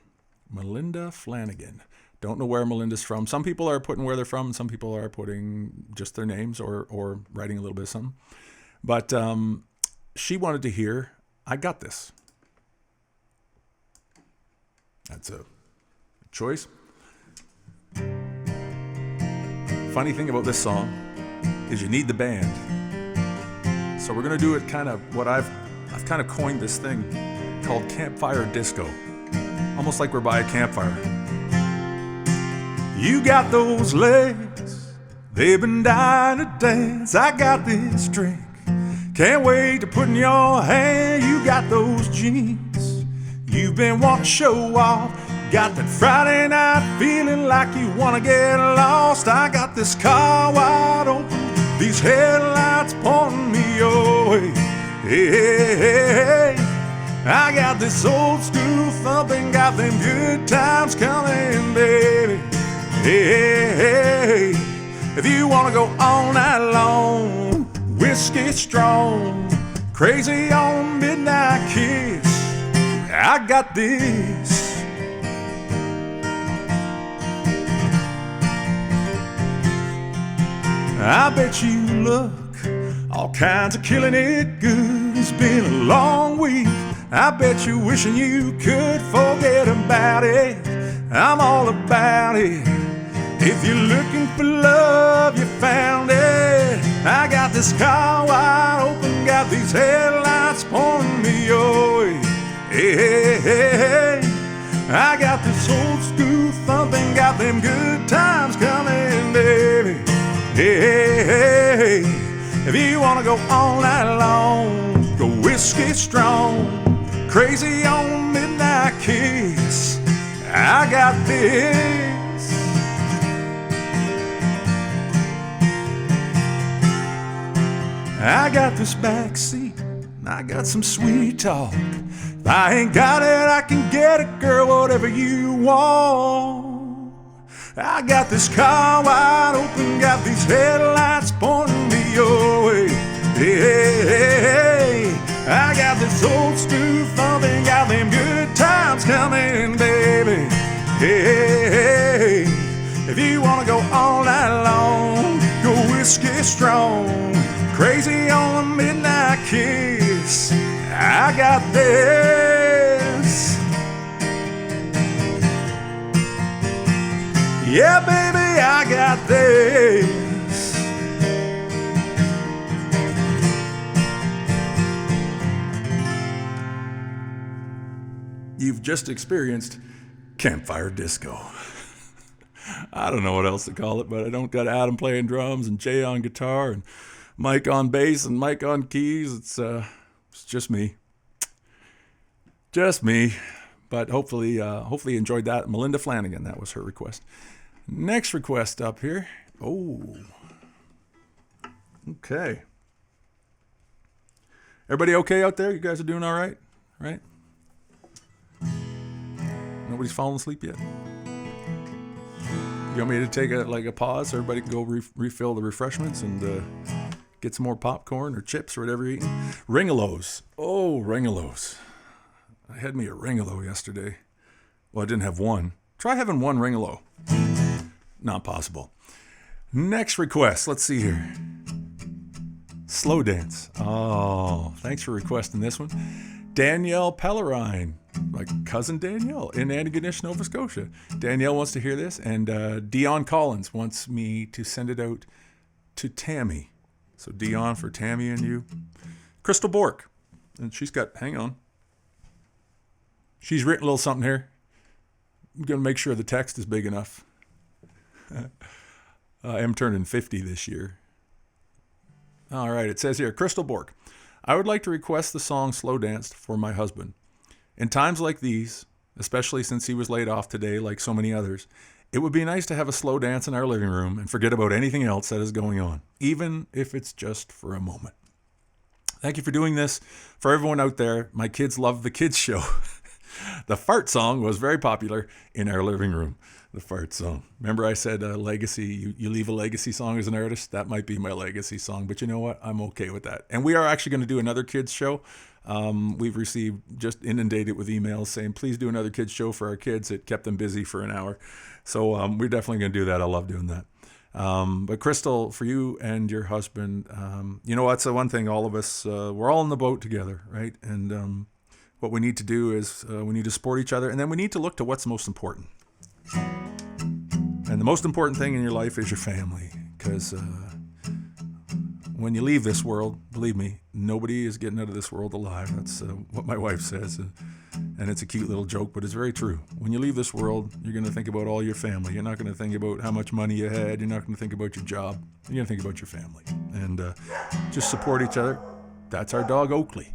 [SPEAKER 2] Melinda Flanagan. Don't know where Melinda's from. Some people are putting where they're from. Some people are putting just their names or writing a little bit of something. But she wanted to hear I Got This. That's a choice. Funny thing about this song is you need the band. So we're going to do it kind of what I've kind of coined this thing called campfire disco. Almost like we're by a campfire. You got those legs, they've been dying to dance. I got this drink, can't wait to put in your hand. You got those jeans, you've been wanting to show off. Got that Friday night feeling like you want to get lost. I got this car wide open, these headlights pointing me your way. Hey, hey, hey, hey. I got this old school thumping, got them good times coming, baby. Hey, hey, hey. If you want to go all night long, whiskey strong, crazy on midnight kiss, I got this. I bet you look all kinds of killing it good. It's been a long week. I bet you wishing you could forget about it. I'm all about it. If you're looking for love, you found it. I got this car wide open, got these headlights pointing me your way. Hey, hey, hey, hey. I got this old school thumping, got them good times coming, baby. Hey, hey, hey, if you wanna go all night long, go whiskey strong, crazy on midnight kiss, I got this. I got this back seat, I got some sweet talk. If I ain't got it, I can get it, girl, whatever you want. I got this car wide open, got these headlights pointing me your way. Hey, hey, hey, hey. I got this old school thumping, got them good times coming, baby. Hey, hey, hey. If you wanna go all night long, go whiskey strong, crazy on a midnight kiss, I got this. Yeah, baby, I got this. You've just experienced Campfire disco. I don't know what else to call it, but I don't got Adam playing drums and Jay on guitar and Mike on bass and Mike on keys. It's just me. Just me. But hopefully you enjoyed that. Melinda Flanagan, that was her request. Next request up here. Oh. Okay. Everybody okay out there? You guys are doing all right? Right? Nobody's fallen asleep yet? You want me to take a pause so everybody can go refill the refreshments and get some more popcorn or chips or whatever you're eating? Ringalos. Oh, Ringalos. I had me a Ringalo yesterday. Well, I didn't have one. Try having one Ringalo. Not possible. Next request. Let's see here. Slow dance. Oh, thanks for requesting this one. Danielle Pellerine, my cousin Danielle in Antigonish, Nova Scotia. Danielle wants to hear this, and Dion Collins wants me to send it out to Tammy. So Dion for Tammy and you. Crystal Bork, and she's got, hang on. She's written a little something here. I'm going to make sure the text is big enough. I am turning 50 this year. All right, it says here, Crystal Bork. I would like to request the song Slow Danced for my husband. In times like these, especially since he was laid off today like so many others, it would be nice to have a slow dance in our living room and forget about anything else that is going on, even if it's just for a moment. Thank you for doing this. For everyone out there, my kids love the kids show. The fart song was very popular in our living room. The fart song. Remember I said legacy, you leave a legacy song as an artist? That might be my legacy song, but you know what? I'm okay with that. And we are actually going to do another kids show. We've received, just inundated with emails saying, please do another kids show for our kids. It kept them busy for an hour. So we're definitely going to do that. I love doing that. But Crystal, for you and your husband, you know what's the one thing, all of us, we're all in the boat together, right? And what we need to do is we need to support each other, and then we need to look to what's most important. And the most important thing in your life is your family, because when you leave this world, believe me, nobody is getting out of this world alive. That's what my wife says, and it's a cute little joke, but it's very true. When you leave this world, you're going to think about all your family. You're not going to think about how much money you had. You're not going to think about your job. You're going to think about your family, and just support each other. That's our dog, Oakley.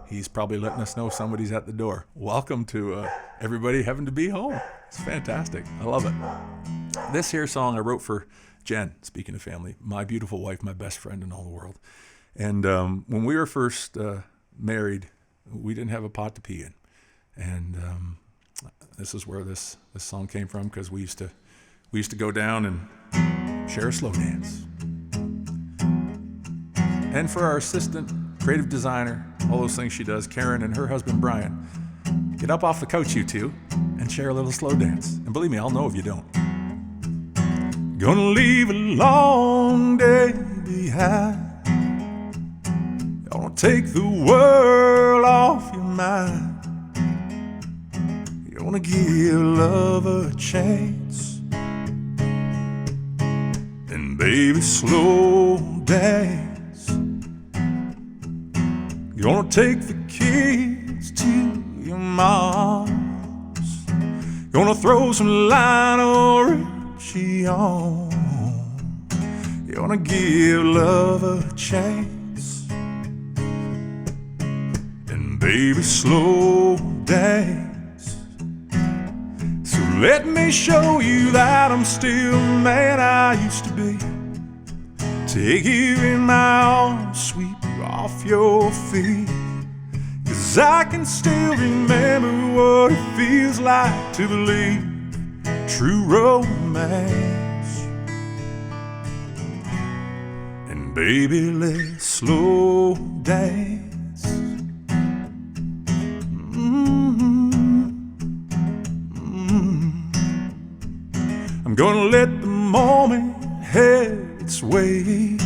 [SPEAKER 2] He's probably letting us know somebody's at the door. Welcome to everybody having to be home. It's fantastic. I love it. This here song I wrote for Jen, speaking of family, my beautiful wife, my best friend in all the world. And when we were first married, we didn't have a pot to pee in. And this is where this song came from, because we used to go down and share a slow dance. And for our assistant, creative designer, all those things she does, Karen, and her husband, Brian, get up off the couch, you two, and share a little slow dance. And believe me, I'll know if you don't. Gonna leave a long day behind. Gonna take the world off your mind. Gonna give love a chance. And baby, slow dance. Gonna take the kids to your mom's. Gonna throw some Lionel Richie on. Gonna give love a chance. And baby, slow dance. So let me show you that I'm still the man I used to be. Take you in my arms, sweep you off your feet. 'Cause I can still remember what it feels like to believe true romance. And baby, let's slow dance. I'm gonna let the moment head its way.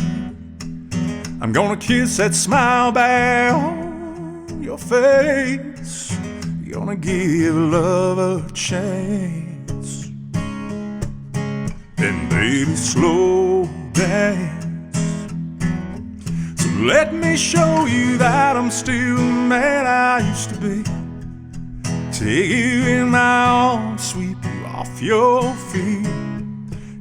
[SPEAKER 2] I'm gonna kiss that smile back on your face. Gonna give love a chance. And baby, slow dance. So let me show you that I'm still the man I used to be. take you in my arms, sweep you off your feet.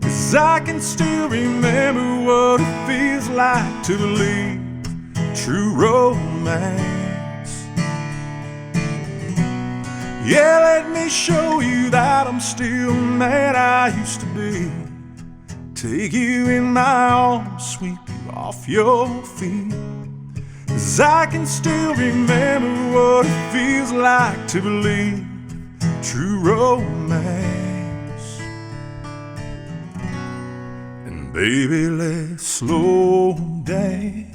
[SPEAKER 2] 'Cause I can still remember what it feels like to believe true romance. Yeah, let me show you that I'm still the man I used to be. Take you in my arms, sweep you off your feet. 'Cause I can still remember what it feels like to believe true romance. And baby, let's slow dance.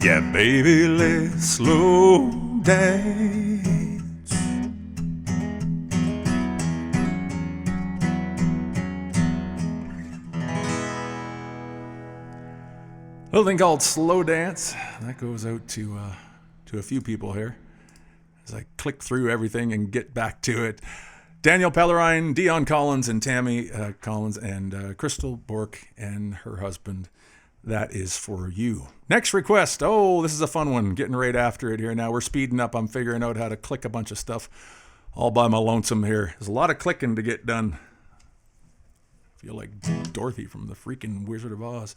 [SPEAKER 2] Yeah, baby, let's slow dance. A little thing called Slow Dance. That goes out to a few people here as I click through everything and get back to it. Danielle Pellerine, Dion Collins, and Tammy Collins, and Crystal Bork and her husband. That is for you. Next request. Oh, this is a fun one. Getting right after it here now. We're speeding up. I'm figuring out how to click a bunch of stuff all by my lonesome here. There's a lot of clicking to get done. I feel like Dorothy from the freaking Wizard of Oz.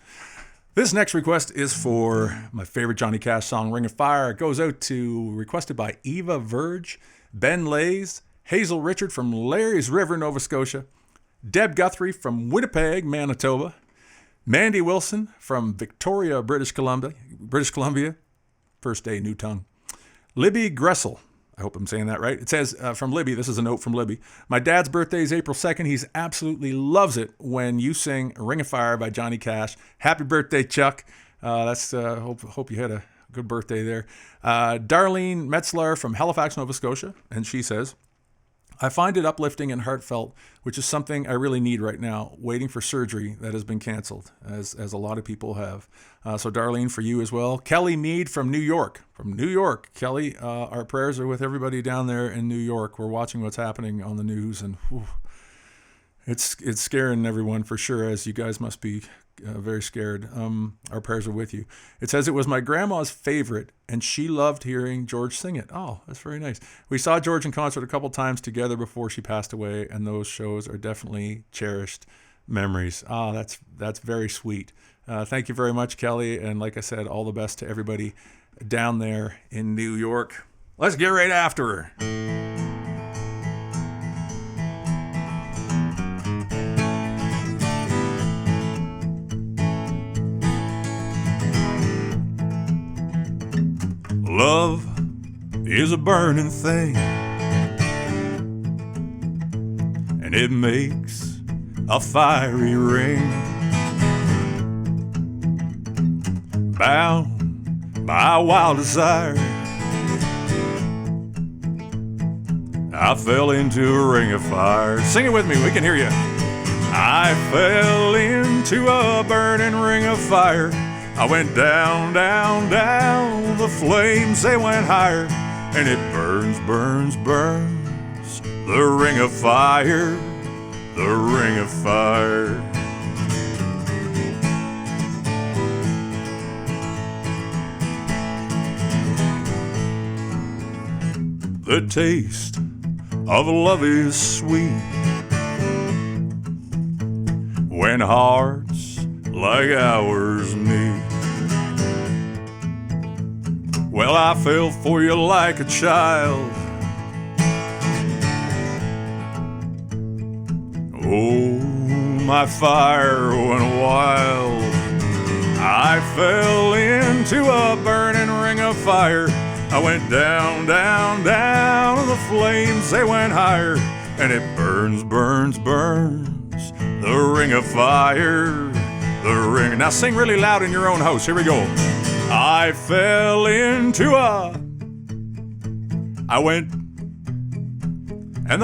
[SPEAKER 2] This next request is for my favorite Johnny Cash song, Ring of Fire. It goes out to, requested by Eva Verge, Ben Lays, Hazel Richard from Larry's River, Nova Scotia, Deb Guthrie from Winnipeg, Manitoba, Mandy Wilson from Victoria, British Columbia, first day, new tongue. Libby Gressel, I hope I'm saying that right. It says from Libby, this is a note from Libby. My dad's birthday is April 2nd. He absolutely loves it when you sing Ring of Fire by Johnny Cash. Happy birthday, Chuck. Hope you had a good birthday there. Darlene Metzler from Halifax, Nova Scotia, and she says, I find it uplifting and heartfelt, which is something I really need right now, waiting for surgery that has been canceled, as a lot of people have. So Darlene, for you as well. Kelly Mead from New York. Kelly, our prayers are with everybody down there in New York. We're watching what's happening on the news, and it's scaring everyone for sure, as you guys must be very scared. Our prayers are with you. It says, it was my grandma's favorite, and she loved hearing George sing it. Oh, that's very nice. We saw George in concert a couple times together before she passed away, and those shows are definitely cherished memories. Ah, that's very sweet. Thank you very much, Kelly, and like I said, all the best to everybody down there in New York. Let's get right after her. Love is a burning thing, and it makes a fiery ring, bound by a wild desire. I fell into a ring of fire. Sing it with me, we can hear you. I fell into a burning ring of fire. I went down, down, down, the flames, they went higher, and it burns, burns, burns, the ring of fire, the ring of fire. The taste of love is sweet when hearts like ours meet. Well, I fell for you like a child. Oh, my fire went wild. I fell into a burning ring of fire. I went down, down, down, and the flames, they went higher, and it burns, burns, burns, the ring of fire, the ring. Now sing really loud in your own house. Here we go. I fell into I went, and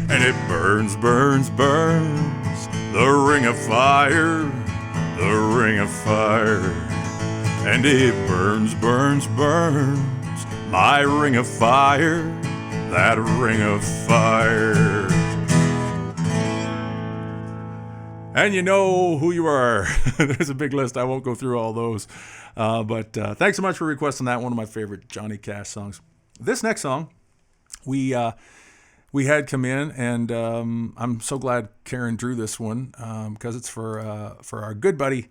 [SPEAKER 2] it burns, burns, burns, the ring of fire, the ring of fire. And it burns, burns, burns, my ring of fire, that ring of fire. And you know who you are. There's a big list. I won't go through all those. But thanks so much for requesting that. One of my favorite Johnny Cash songs. This next song, we had come in, and I'm so glad Karen drew this one because it's for our good buddy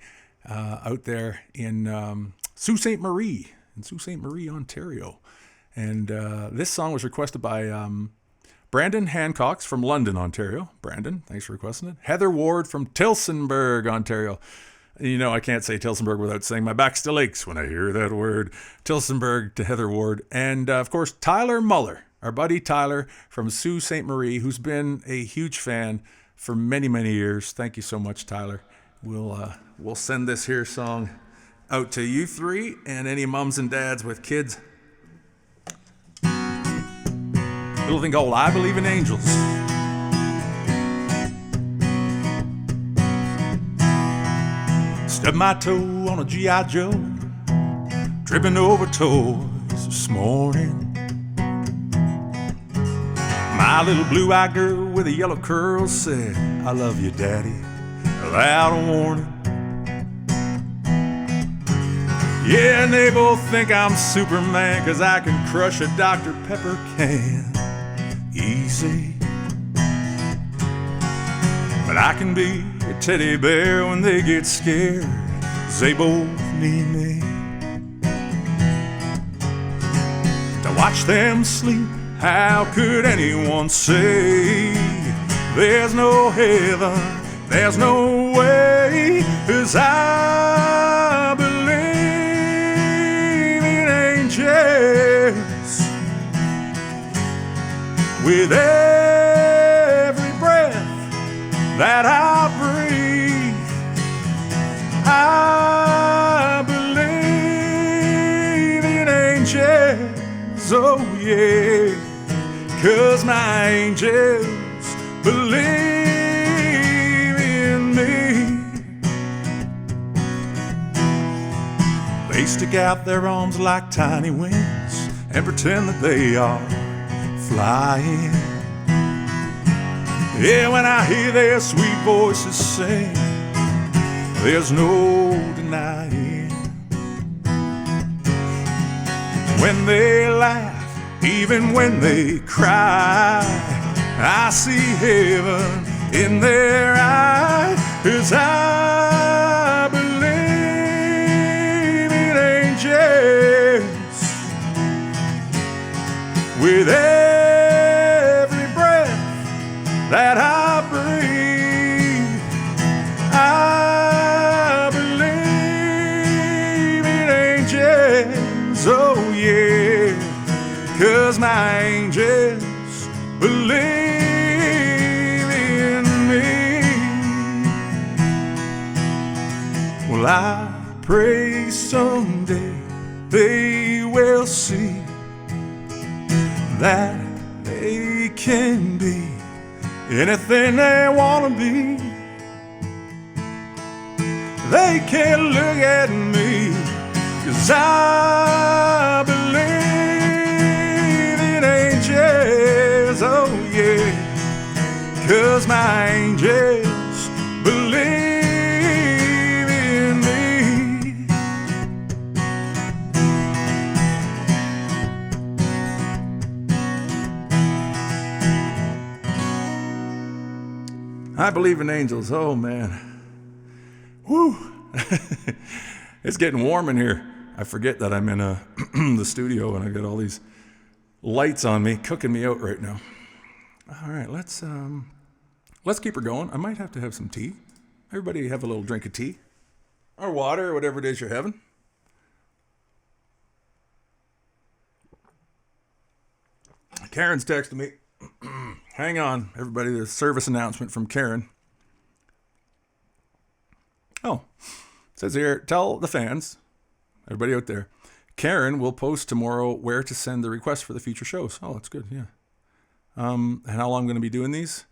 [SPEAKER 2] out there in Sault Ste. Marie, Ontario. And this song was requested by Brandon Hancock from London, Ontario. Brandon, thanks for requesting it. Heather Ward from Tillsonburg, Ontario. You know, I can't say Tillsonburg without saying my back still aches when I hear that word. Tillsonburg to Heather Ward. And, of course, Tyler Muller, our buddy Tyler from Sault Ste. Marie, who's been a huge fan for many, many years. Thank you so much, Tyler. We'll send this here song out to you three and any mums and dads with kids. Little thing called I Believe in Angels. Stubbed my toe on a G.I. Joe, tripping over toys this morning. My little blue-eyed girl with a yellow curl said, I love you, Daddy, without a warning. Yeah, and they both think I'm Superman, 'cause I can crush a Dr. Pepper can easy. But I can be a teddy bear when they get scared, 'cause they both need me. To watch them sleep, how could anyone say there's no heaven, there's no way? 'Cause I believe in angels. With every breath that I breathe, I believe in angels, oh yeah, 'cause my angels believe in me. They stick out their arms like tiny wings and pretend that they are flying. Yeah, when I hear their sweet voices sing, there's no denying. When they laugh, even when they cry, I see heaven in their eyes, 'cause I believe in angels. With every breath that I breathe, I believe in angels, oh yeah, 'cause my angels believe in me. Well, I pray someday they will see that they can be anything they want to be. They can't look at me, 'cause I believe in angels, oh yeah, 'cause my angels believe in me. I believe in angels. Oh, man. Woo. It's getting warm in here. I forget that I'm in the studio and I got all these lights on me, cooking me out right now. All right, let's keep her going. I might have to have some tea. Everybody have a little drink of tea or water or whatever it is you're having. Karen's texting me. Hang on, everybody. The service announcement from Karen. Oh, it says here, tell the fans, everybody out there, Karen will post tomorrow where to send the request for the future shows. Oh, that's good, yeah. And how long I'm going to be doing these?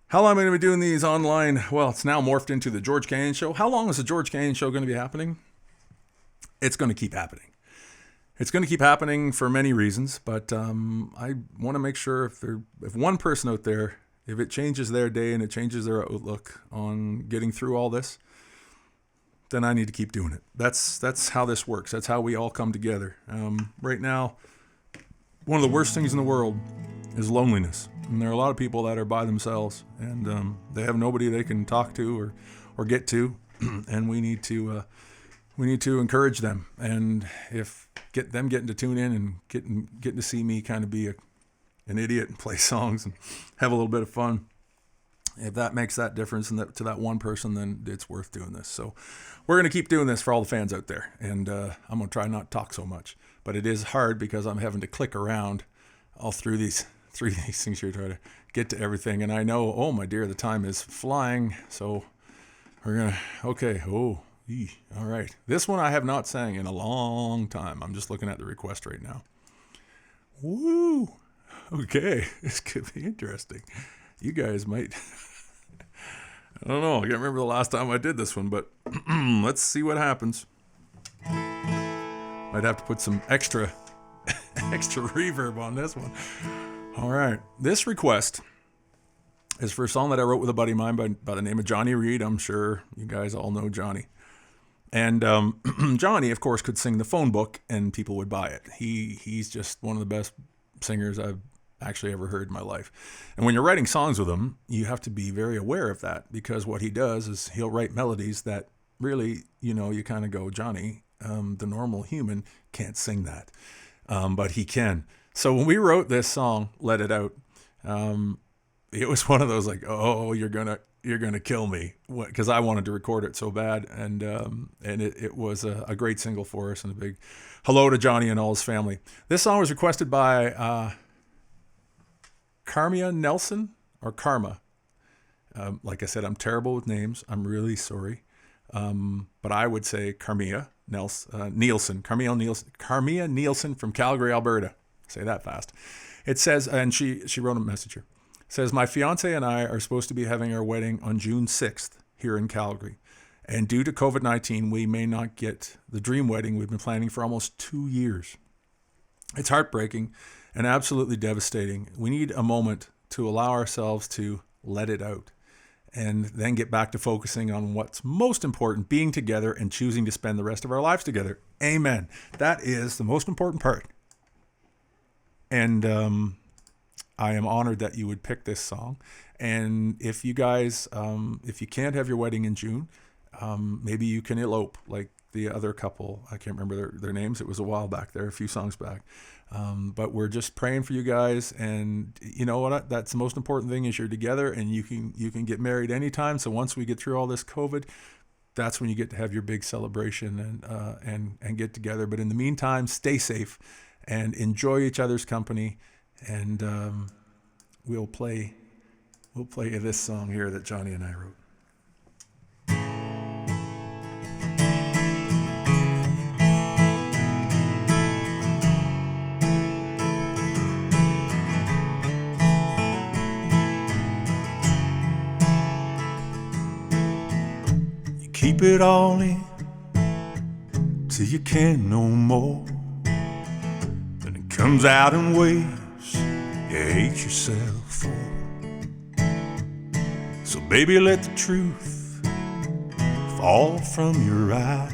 [SPEAKER 2] How long am I going to be doing these online? Well, it's now morphed into the George Canyon Show. How long is the George Canyon Show going to be happening? It's going to keep happening. It's going to keep happening for many reasons, but I want to make sure if one person out there if it changes their day and it changes their outlook on getting through all this, then I need to keep doing it. That's how this works. That's how we all come together. Right now, one of the worst things in the world is loneliness. And there are a lot of people that are by themselves, and they have nobody they can talk to or get to, and we need to encourage them. And if getting to tune in and getting to see me kind of be an idiot and play songs and have a little bit of fun, if that makes that difference to that one person, then it's worth doing this. So we're going to keep doing this for all the fans out there, and I'm going to try not to talk so much. But it is hard because I'm having to click around all through these things here, try to get to everything. And I know, oh my dear, the time is flying. So we're going to, okay, all right. This one I have not sang in a long time. I'm just looking at the request right now. Woo! Okay, this could be interesting. You guys might, I don't know, I can't remember the last time I did this one, but let's see what happens. Might have to put some extra reverb on this one. All right, this request is for a song that I wrote with a buddy of mine by the name of Johnny Reed. I'm sure you guys all know Johnny. And Johnny, of course, could sing the phone book and people would buy it. He's just one of the best singers I've actually ever heard in my life. And when you're writing songs with him, you have to be very aware of that, because what he does is he'll write melodies that really, you kind of go, Johnny, the normal human can't sing that, but he can. So when we wrote this song, Let It Out, it was one of those like, oh, you're gonna kill me, because I wanted to record it so bad, and it was a great single for us, and a big hello to Johnny and all his family. This song was requested by Karma Nelson, or Karma. Like I said, I'm terrible with names. I'm really sorry, but I would say Carmia Nielsen, Carmia Nielsen from Calgary, Alberta. Say that fast. It says, and she wrote a message here. It says, my fiance and I are supposed to be having our wedding on June 6th here in Calgary. And due to COVID-19, we may not get the dream wedding we've been planning for almost 2 years. It's heartbreaking and absolutely devastating. We need a moment to allow ourselves to let it out and then get back to focusing on what's most important, being together and choosing to spend the rest of our lives together. Amen. That is the most important part. And I am honored that you would pick this song. And if you guys, if you can't have your wedding in June, maybe you can elope like the other couple. I can't remember their names. It was a while back there, a few songs back. But we're just praying for you guys. And you know what? That's the most important thing, is you're together, and you can get married anytime. So once we get through all this COVID, that's when you get to have your big celebration and get together. But in the meantime, stay safe and enjoy each other's company. And we'll play this song here that Johnny and I wrote.
[SPEAKER 1] You keep it all in till you can't no more. Then it comes out in ways you hate yourself for. So baby, let the truth fall from your eyes.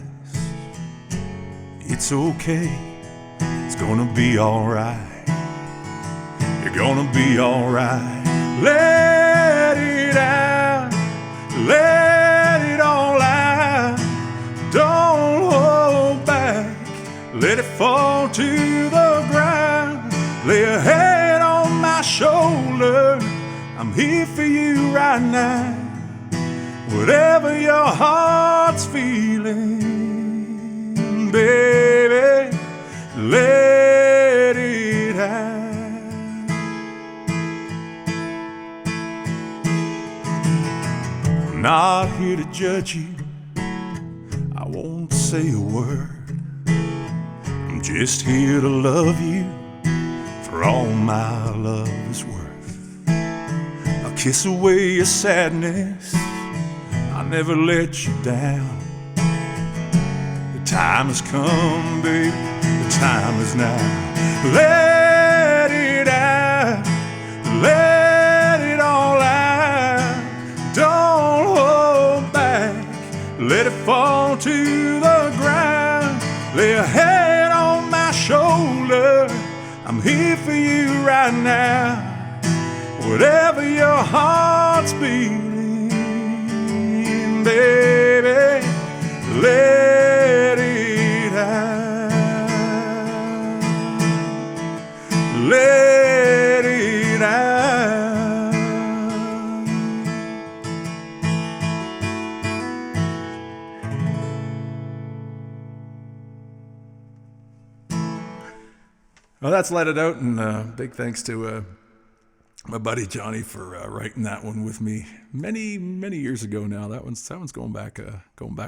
[SPEAKER 1] It's okay, it's gonna be alright. You're gonna be alright. Let it out, let it all out. Don't hold back, let it fall to the ground. Lay a head on my shoulder, I'm here for you right now. Whatever your heart's feeling, baby, let it out. I'm not here to judge you, I won't say a word. I'm just here to love you for all my love is worth. I'll kiss away your sadness, I'll never let you down. The time has come, baby, the time is now. Let it out, let it all out.
[SPEAKER 2] fall to the ground, lay a head on my shoulder. I'm here for you right now. Whatever your heart's beating, baby, let it out. Let it out. Well, that's Let It Out, and big thanks to my buddy Johnny for writing that one with me many years ago now. That one's going back a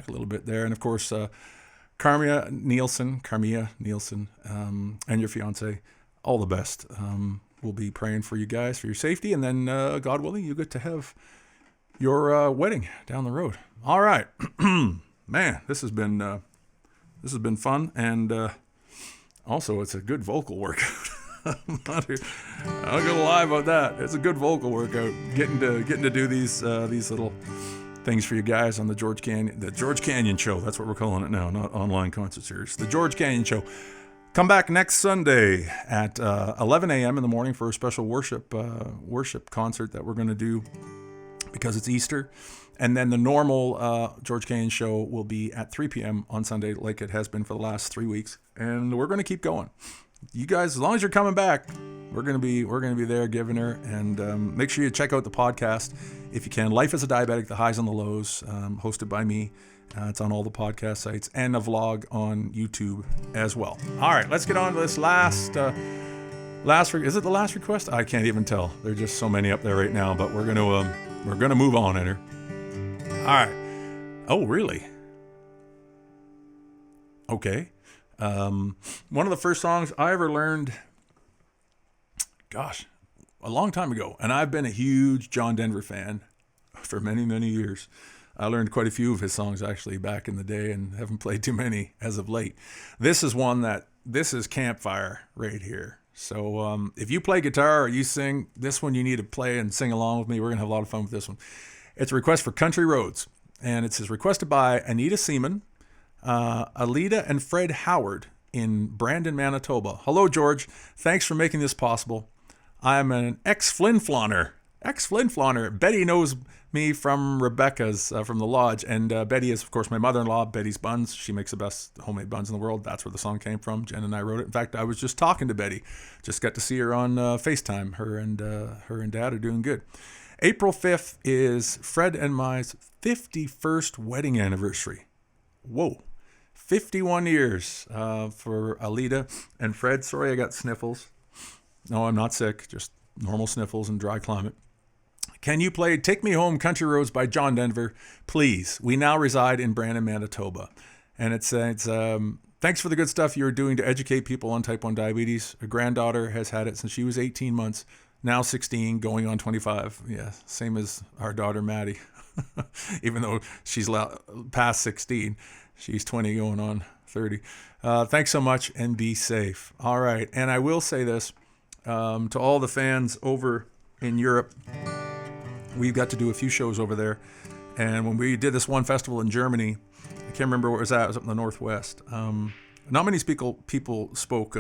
[SPEAKER 2] little bit there, and of course Carmia Nielsen, and your fiance, all the best. We'll be praying for you guys for your safety, and then God willing, you get to have your wedding down the road. All right, man, this has been fun, and also it's a good vocal workout. I'm not gonna lie about that. It's a good vocal workout. Getting to do these little things for you guys on the George Canyon Show. That's what we're calling it now, not online concert series. The George Canyon Show. Come back next Sunday at 11 a.m. in the morning for a special worship concert that we're going to do because it's Easter. And then the normal George Canyon Show will be at 3 p.m. on Sunday, like it has been for the last 3 weeks. And we're going to keep going. You guys, as long as you're coming back, we're gonna be there giving her. And make sure you check out the podcast if you can. Life as a Diabetic: The Highs and the Lows, hosted by me. It's on all the podcast sites and a vlog on YouTube as well. All right, let's get on to this last. Is it the last request? I can't even tell. There's just so many up there right now. But we're gonna move on, Enter. All right. Oh, really? Okay. One of the first songs I ever learned, gosh, a long time ago, and I've been a huge John Denver fan for many years. I learned quite a few of his songs actually back in the day and haven't played too many as of late. This is Campfire right here. So if you play guitar or you sing, this one you need to play and sing along with me. We're going to have a lot of fun with this one. It's a request for Country Roads, and it's requested by Anita Seaman, Alida and Fred Howard in Brandon, Manitoba. Hello, George. Thanks for making this possible. I'm an ex-Flin-Flonner. Betty knows me from Rebecca's, from the Lodge. And Betty is, of course, my mother-in-law, Betty's Buns. She makes the best homemade buns in the world. That's where the song came from. Jen and I wrote it. In fact, I was just talking to Betty. Just got to see her on FaceTime. Her and Dad are doing good. April 5th is Fred and my 51st wedding anniversary. Whoa. 51 years for Alida and Fred. Sorry, I got sniffles. No, I'm not sick. Just normal sniffles and dry climate. Can you play Take Me Home Country Roads by John Denver, please? We now reside in Brandon, Manitoba. And it's thanks for the good stuff you're doing to educate people on type 1 diabetes. Her granddaughter has had it since she was 18 months, now 16, going on 25. Yeah, same as our daughter, Maddie. Even though she's past 16. She's 20 going on 30. Thanks so much and be safe. All right. And I will say this to all the fans over in Europe. We've got to do a few shows over there. And when we did this one festival in Germany, I can't remember where it was at. It was up in the Northwest. Not many people spoke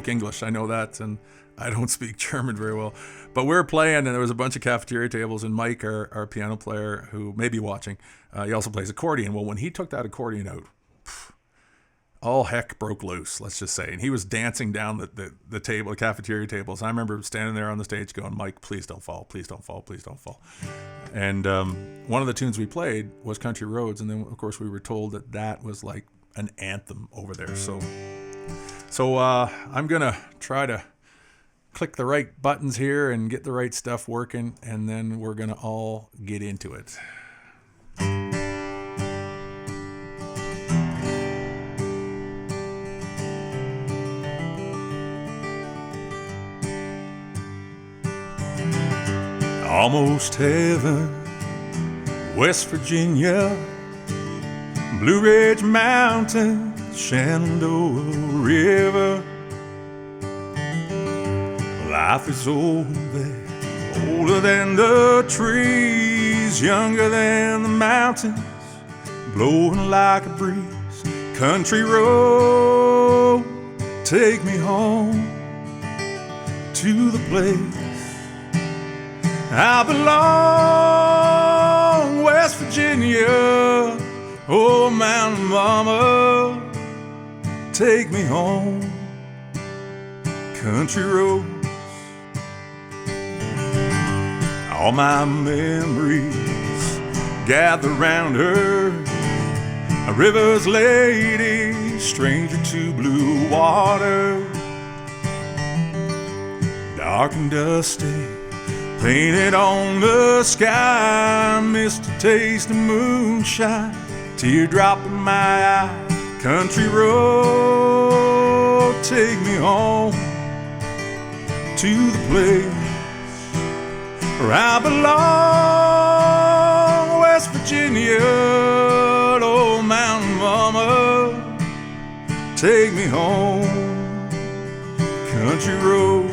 [SPEAKER 2] English. I know that. And I don't speak German very well. But we were playing, and there was a bunch of cafeteria tables, and Mike, our piano player, who may be watching, he also plays accordion. Well, when he took that accordion out, all heck broke loose, let's just say. And he was dancing down the table, the cafeteria tables. I remember standing there on the stage going, Mike, please don't fall, please don't fall, please don't fall. And one of the tunes we played was Country Roads, and then, of course, we were told that was like an anthem over there. So I'm going to try to click the right buttons here and get the right stuff working, and then we're going to all get into it. Almost heaven, West Virginia, Blue Ridge Mountain, Shenandoah River. Life is old there, older than the trees, younger than the mountains, blowing like a breeze. Country road, take me home to the place I belong. West Virginia, oh mountain mama, take me home. Country road, all my memories gather round her. A river's lady, stranger to blue water. Dark and dusty, painted on the sky. Missed a taste of moonshine, teardrop in my eye. Country road, take me home to the place where I belong. West Virginia, old mountain mama, take me home. Country road,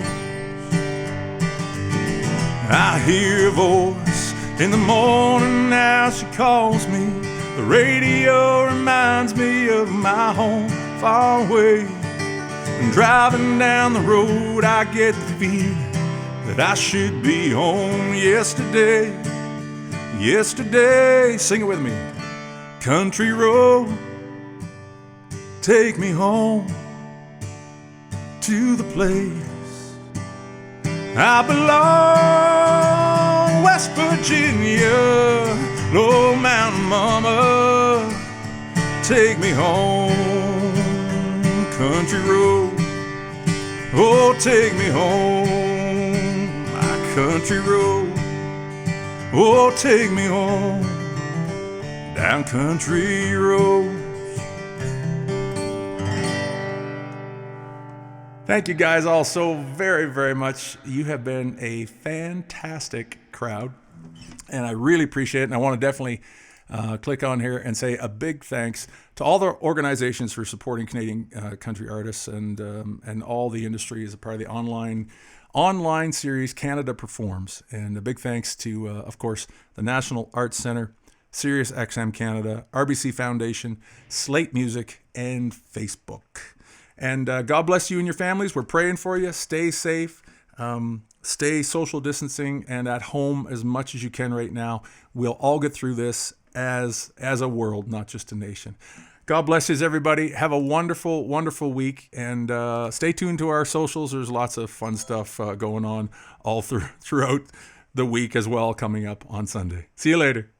[SPEAKER 2] I hear a voice in the morning now, she calls me. The radio reminds me of my home far away. And driving down the road, I get the feeling that I should be home. Yesterday, yesterday, sing it with me. Country road, take me home to the place I belong. West Virginia, low mountain mama, take me home. Country road, oh take me home. My country road, oh take me home. Down country road. Thank you guys all so very, very much. You have been a fantastic crowd, and I really appreciate it. And I want to definitely click on here and say a big thanks to all the organizations for supporting Canadian country artists and all the industry as a part of the online series Canada Performs. And a big thanks to, of course, the National Arts Centre, Sirius XM Canada, RBC Foundation, Slate Music, and Facebook. And God bless you and your families. We're praying for you. Stay safe. Stay social distancing and at home as much as you can right now. We'll all get through this as a world, not just a nation. God bless you, everybody. Have a wonderful, wonderful week. And stay tuned to our socials. There's lots of fun stuff going on all throughout the week as well, coming up on Sunday. See you later.